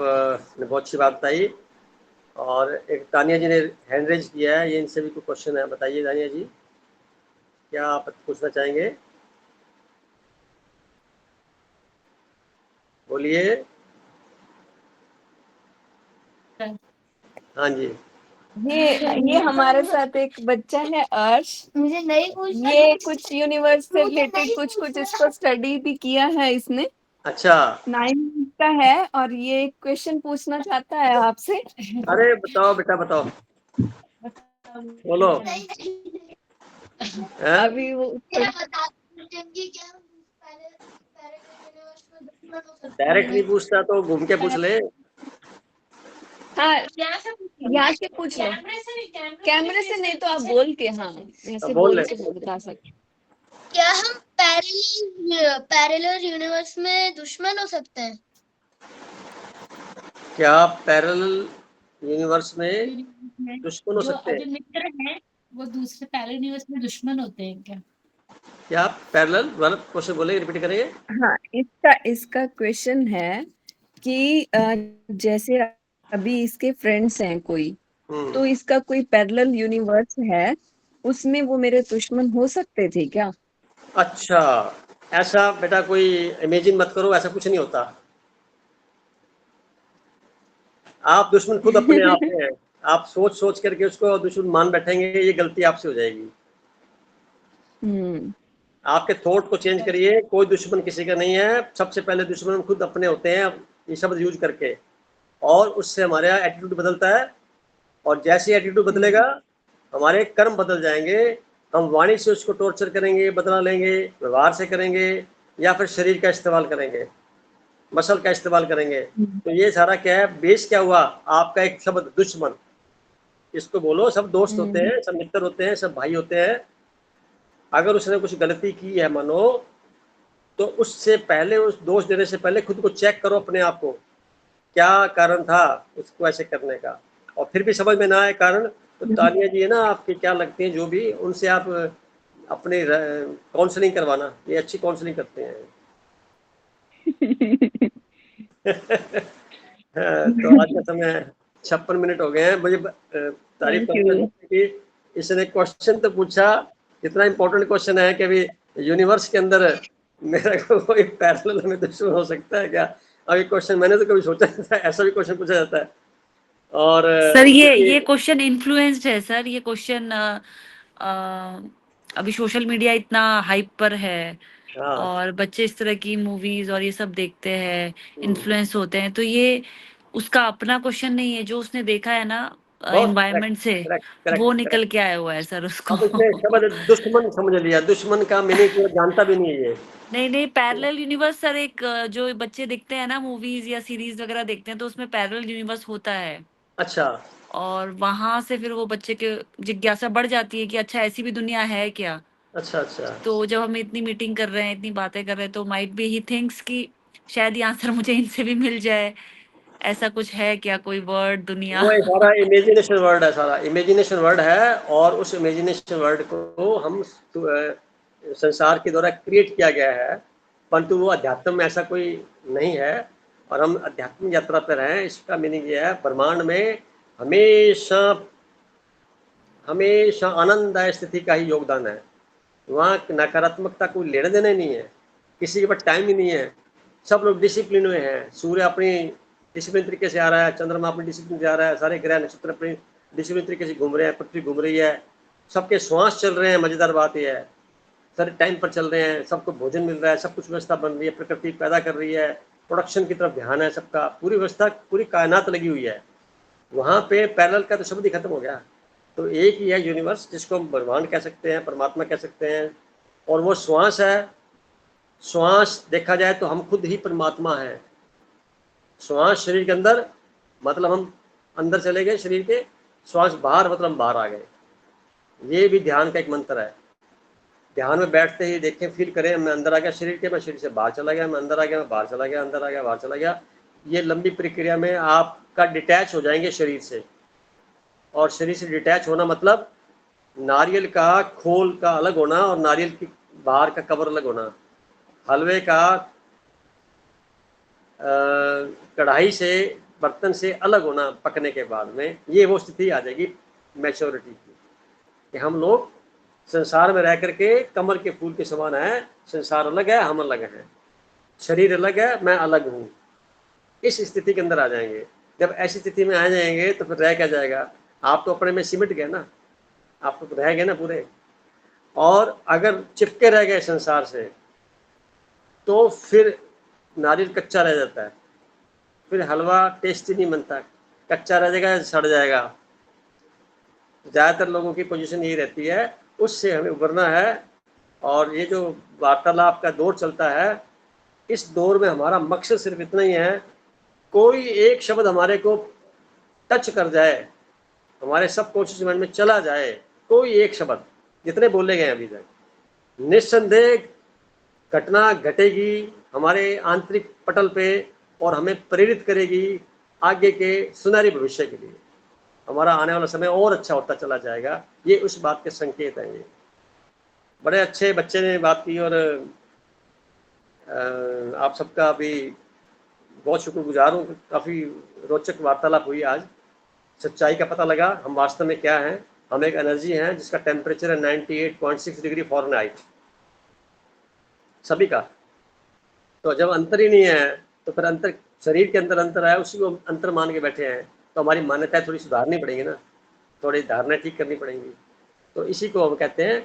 ने बहुत अच्छी बात बताई। और एक तानिया जी ने हैंड रेज किया है, ये इनसे भी कोई क्वेश्चन है, बताइए तानिया जी, क्या आप पूछना चाहेंगे? बोलिए। हाँ जी। ये हमारे साथ एक बच्चा है अर्श, मुझे नहीं पूछना। ये कुछ यूनिवर्स से रिलेटेड कुछ इसको स्टडी भी किया है इसने। अच्छा। 9 का है और ये क्वेश्चन पूछना चाहता है आपसे। अरे बताओ बेटा, बताओ, बोलो। अभी वो डायरेक्ट नहीं पूछता तो घूम के पूछ ले। हाँ, यहाँ से पूछ लो, कैमरे से नहीं तो आप बोल के, हाँ ऐसे बोल के बता सकते। क्या हम पैरेलल यूनिवर्स में दुश्मन हो सकते हैं? क्या पैरेलल यूनिवर्स में दुश्मन हो सकते हैं? जो मित्र हैं वो दूसरे पैरेलल यूनिवर्स में दुश्मन होते हैं क्या? क्या पैरेलल वाला क्वेश्चन बोले, रिपीट करेंगे? हाँ, इसका क्वेश्चन है कि जैसे अभी इसके फ्रेंड्स हैं कोई, तो इसका कोई पैरेलल यूनिवर्स है, उसमें वो मेरे दुश्मन हो सकते थे क्या? अच्छा, ऐसा बेटा कोई इमेजिन मत करो, ऐसा कुछ नहीं होता। आप दुश्मन खुद अपने आप में हैं। आप सोच करके उसको दुश्मन मान बैठेंगे, ये गलती आपसे हो जाएगी। आपके थॉट को चेंज करिए, कोई दुश्मन किसी का नहीं है। सबसे पहले दुश्मन खुद अपने होते हैं, ये शब्द यूज करके, और उससे हमारा एटीट्यूड बदलता है। और जैसे एटीट्यूड बदलेगा हमारे कर्म बदल जाएंगे। हम वाणी से उसको टॉर्चर करेंगे, बदला लेंगे, व्यवहार से करेंगे, या फिर शरीर का इस्तेमाल करेंगे, मसल का इस्तेमाल करेंगे। तो ये सारा क्या है, बेस क्या हुआ आपका? एक शब्द दुश्मन। इसको बोलो, सब दोस्त होते हैं, सब मित्र होते हैं, सब भाई होते हैं। अगर उसने कुछ गलती की है मानो, तो उससे पहले, उस दोष देने से पहले खुद को चेक करो अपने आप को, क्या कारण था उसको ऐसे करने का। और फिर भी समझ में ना आए कारण, तो तानिया जी है ना, आपकी क्या लगती हैं जो भी, उनसे आप अपनी काउंसलिंग करवाना, ये अच्छी काउंसलिंग करते हैं। तो आज का समय 56 मिनट हो गए हैं। मुझे तारीफ थैंक करना यू। चाहिए कि इसने क्वेश्चन तो पूछा, इतना इम्पोर्टेंट क्वेश्चन है कि अभी यूनिवर्स के अंदर मेरा कोई पैरेलल में दुश्मन हो सकता है क्या? अभी क्वेश्चन मैंने तो कभी सोचा नहीं था, ऐसा भी क्वेश्चन पूछा जाता है। और सर ये क्वेश्चन इन्फ्लुएंस्ड है सर, ये क्वेश्चन अभी सोशल मीडिया इतना हाइप पर है हाँ, और बच्चे इस तरह की मूवीज और ये सब देखते हैं, इन्फ्लुएंस होते हैं, तो ये उसका अपना क्वेश्चन नहीं है, जो उसने देखा है ना बहुत एनवायरनमेंट से, वो निकल के आया हुआ है सर उसको। अब इसने शब्द दुश्मन समझ लिया, दुश्मन का मीनिंग पूरा जानता भी नहीं है ये। नहीं पैरेलल यूनिवर्स सर, एक जो बच्चे देखते हैं ना मूवीज या सीरीज वगैरह देखते हैं, तो उसमें पैरेलल यूनिवर्स होता है, अच्छा, और वहां से फिर वो बच्चे के जिज्ञासा बढ़ जाती है कि अच्छा ऐसी भी दुनिया है क्या। अच्छा, अच्छा। तो जब हम इतनी मीटिंग कर रहे हैं, इतनी बातें कर रहे हैं, तो माइट बी ही थिंक्स कि शायद ये आंसर मुझे इनसे भी मिल जाए, ऐसा कुछ है क्या, कोई वर्ड दुनिया। वो सारा इमेजिनेशन वर्ड है, सारा इमेजिनेशन वर्ड है, और उस इमेजिनेशन वर्ड को हम संसार के द्वारा क्रिएट किया गया है, परंतु वो अध्यात्म में ऐसा कोई नहीं है, और हम आध्यात्मिक यात्रा पर हैं। इसका मीनिंग ये है, ब्रह्मांड में हमेशा हमेशा आनंददायक स्थिति का ही योगदान है। वहाँ नकारात्मकता कोई लेना देना ही नहीं है, किसी के पास टाइम ही नहीं है, सब लोग डिसिप्लिन में हैं। सूर्य अपनी डिसिप्लिन तरीके से आ रहा है, चंद्रमा अपनी डिसिप्लिन से आ रहा है, सारे ग्रह नक्षत्र अपनी डिसिप्लिन तरीके से घूम रहे हैं, पृथ्वी घूम रही है, सबके श्वास चल रहे हैं। मजेदार बात यह है, सारे टाइम पर चल रहे हैं, सबको भोजन मिल रहा है, सब कुछ व्यवस्था बन रही है, प्रकृति पैदा कर रही है, प्रोडक्शन की तरफ ध्यान है सबका, पूरी व्यवस्था, पूरी कायनात लगी हुई है। वहाँ पे पैरेलल का तो शब्द ही खत्म हो गया। तो एक ही है यूनिवर्स, जिसको हम ब्रह्मांड कह सकते हैं, परमात्मा कह सकते हैं, और वो श्वास है। श्वास देखा जाए तो हम खुद ही परमात्मा हैं। श्वास शरीर के अंदर मतलब हम अंदर चले गए शरीर के, श्वास बाहर मतलब हम बाहर आ गए। ये भी ध्यान का एक मंत्र है। ध्यान में बैठते ही देखें, फील करें, मैं अंदर आ गया शरीर के, मैं शरीर से बाहर चला गया, मैं अंदर आ गया, मैं बाहर चला गया, अंदर आ गया, बाहर चला गया। ये लंबी प्रक्रिया में आपका डिटैच हो जाएंगे शरीर से, और शरीर से डिटैच होना मतलब नारियल का खोल का अलग होना और नारियल की बाहर का कवर अलग होना, हलवे का कढ़ाई से, बर्तन से अलग होना पकने के बाद में। ये वो स्थिति आ जाएगी मैच्योरिटी की, कि हम लोग संसार में रह करके कमल के फूल के समान है। संसार अलग है, हम अलग हैं, शरीर अलग है, मैं अलग हूँ। इस स्थिति के अंदर आ जाएंगे। जब ऐसी स्थिति में आ जाएंगे तो फिर रह क्या जाएगा? आप तो अपने में सिमट गए ना, आप तो रह गए ना पूरे। और अगर चिपके रह गए संसार से तो फिर नारियल कच्चा रह जाता है, फिर हलवा टेस्टी नहीं बनता, कच्चा रह जाएगा, सड़ जाएगा। ज़्यादातर लोगों की पोजीशन यही रहती है, उससे हमें उभरना है। और ये जो वार्तालाप का दौर चलता है, इस दौर में हमारा मकसद सिर्फ इतना ही है, कोई एक शब्द हमारे को टच कर जाए, हमारे सबकॉन्शियस माइंड में चला जाए, कोई एक शब्द, जितने बोले गए अभी तक, निस्संदेह घटना घटेगी हमारे आंतरिक पटल पे, और हमें प्रेरित करेगी आगे के सुनहरे भविष्य के लिए। हमारा आने वाला समय और अच्छा होता चला जाएगा। ये उस बात के संकेत हैं। ये बड़े अच्छे बच्चे ने बात की, और आप सबका भी बहुत शुक्रगुजार हूँ। काफ़ी रोचक वार्तालाप हुई आज, सच्चाई का पता लगा हम वास्तव में क्या हैं। हम एक एनर्जी हैं जिसका टेम्परेचर है 98.6 डिग्री फ़ारेनहाइट सभी का। तो जब अंतर ही नहीं है तो फिर अंतर शरीर के अंदर अंतर है, उसी को अंतर मान के बैठे हैं, तो हमारी मान्यताएं थोड़ी सुधारनी पड़ेंगी ना, थोड़ी धारणाएं ठीक करनी पड़ेंगी। तो इसी को हम कहते हैं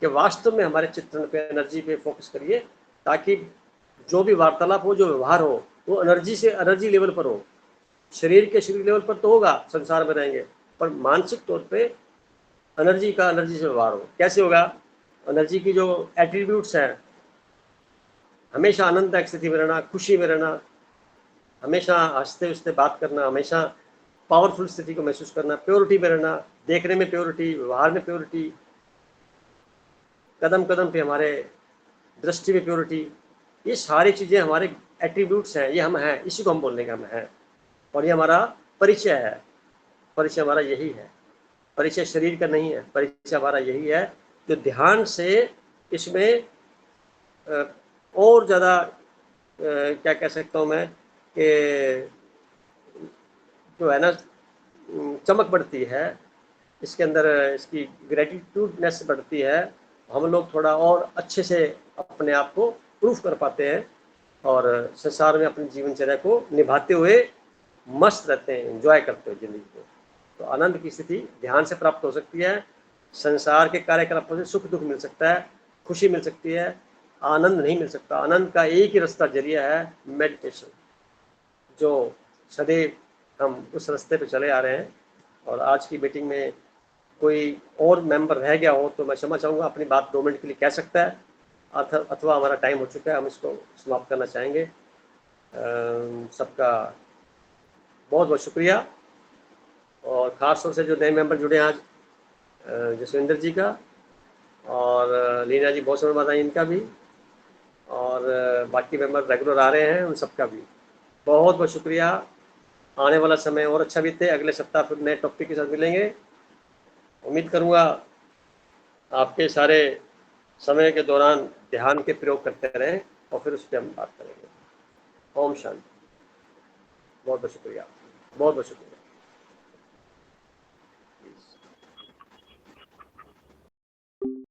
कि वास्तव में हमारे चित्रण पे, एनर्जी पे फोकस करिए, ताकि जो भी वार्तालाप हो, जो व्यवहार हो, वो एनर्जी से एनर्जी लेवल पर हो। शरीर के शरीर लेवल पर तो होगा, संसार में रहेंगे, पर मानसिक तौर पे एनर्जी का एनर्जी से व्यवहार हो। कैसे होगा? एनर्जी की जो एट्रीब्यूट्स हैं, हमेशा आनंददायक स्थिति में रहना, खुशी में रहना, हमेशा हंसते हंसते बात करना, हमेशा पावरफुल स्थिति को महसूस करना, प्योरिटी में रहना, देखने में प्योरिटी, व्यवहार में प्योरिटी, कदम कदम पे हमारे दृष्टि में प्योरिटी। ये सारी चीज़ें हमारे एट्रीब्यूट्स हैं, ये हम हैं, इसी को हम बोलने का हम हैं, और ये हमारा परिचय है। परिचय हमारा यही है। परिचय शरीर का नहीं है, परिचय हमारा यही है जो ध्यान से इसमें और ज़्यादा क्या कह सकता हूँ मैं कि जो है ना चमक बढ़ती है, इसके अंदर इसकी ग्रेटिट्यूडनेस बढ़ती है, हम लोग थोड़ा और अच्छे से अपने आप को प्रूफ कर पाते हैं और संसार में अपनी जीवनचर्या को निभाते हुए मस्त रहते हैं, एंजॉय करते हैं जिंदगी को। तो आनंद की स्थिति ध्यान से प्राप्त हो सकती है। संसार के कार्यकलापों से सुख दुख मिल सकता है, खुशी मिल सकती है, आनंद नहीं मिल सकता। आनंद का एक ही रास्ता जरिया है मेडिटेशन, जो सदैव हम उस रास्ते पे चले आ रहे हैं। और आज की मीटिंग में कोई और मेंबर रह गया हो तो मैं क्षमा चाहूँगा, अपनी बात 2 मिनट के लिए कह सकता है, अथवा हमारा टाइम हो चुका है, हम इसको समाप्त करना चाहेंगे। सबका बहुत बहुत शुक्रिया और ख़ास तौर से जो नए मेंबर जुड़े हैं आज, जसविंदर जी का और लीना जी बहुत समय बाद आई, इनका भी, और बाकी मेंबर रेगुलर आ रहे हैं उन सबका भी बहुत बहुत शुक्रिया। आने वाला समय और अच्छा बीते, अगले सप्ताह फिर नए टॉपिक के साथ मिलेंगे। उम्मीद करूँगा आपके सारे समय के दौरान ध्यान के प्रयोग करते रहें और फिर उस पर हम बात करेंगे। ओम शांति। बहुत बहुत शुक्रिया, बहुत बहुत शुक्रिया।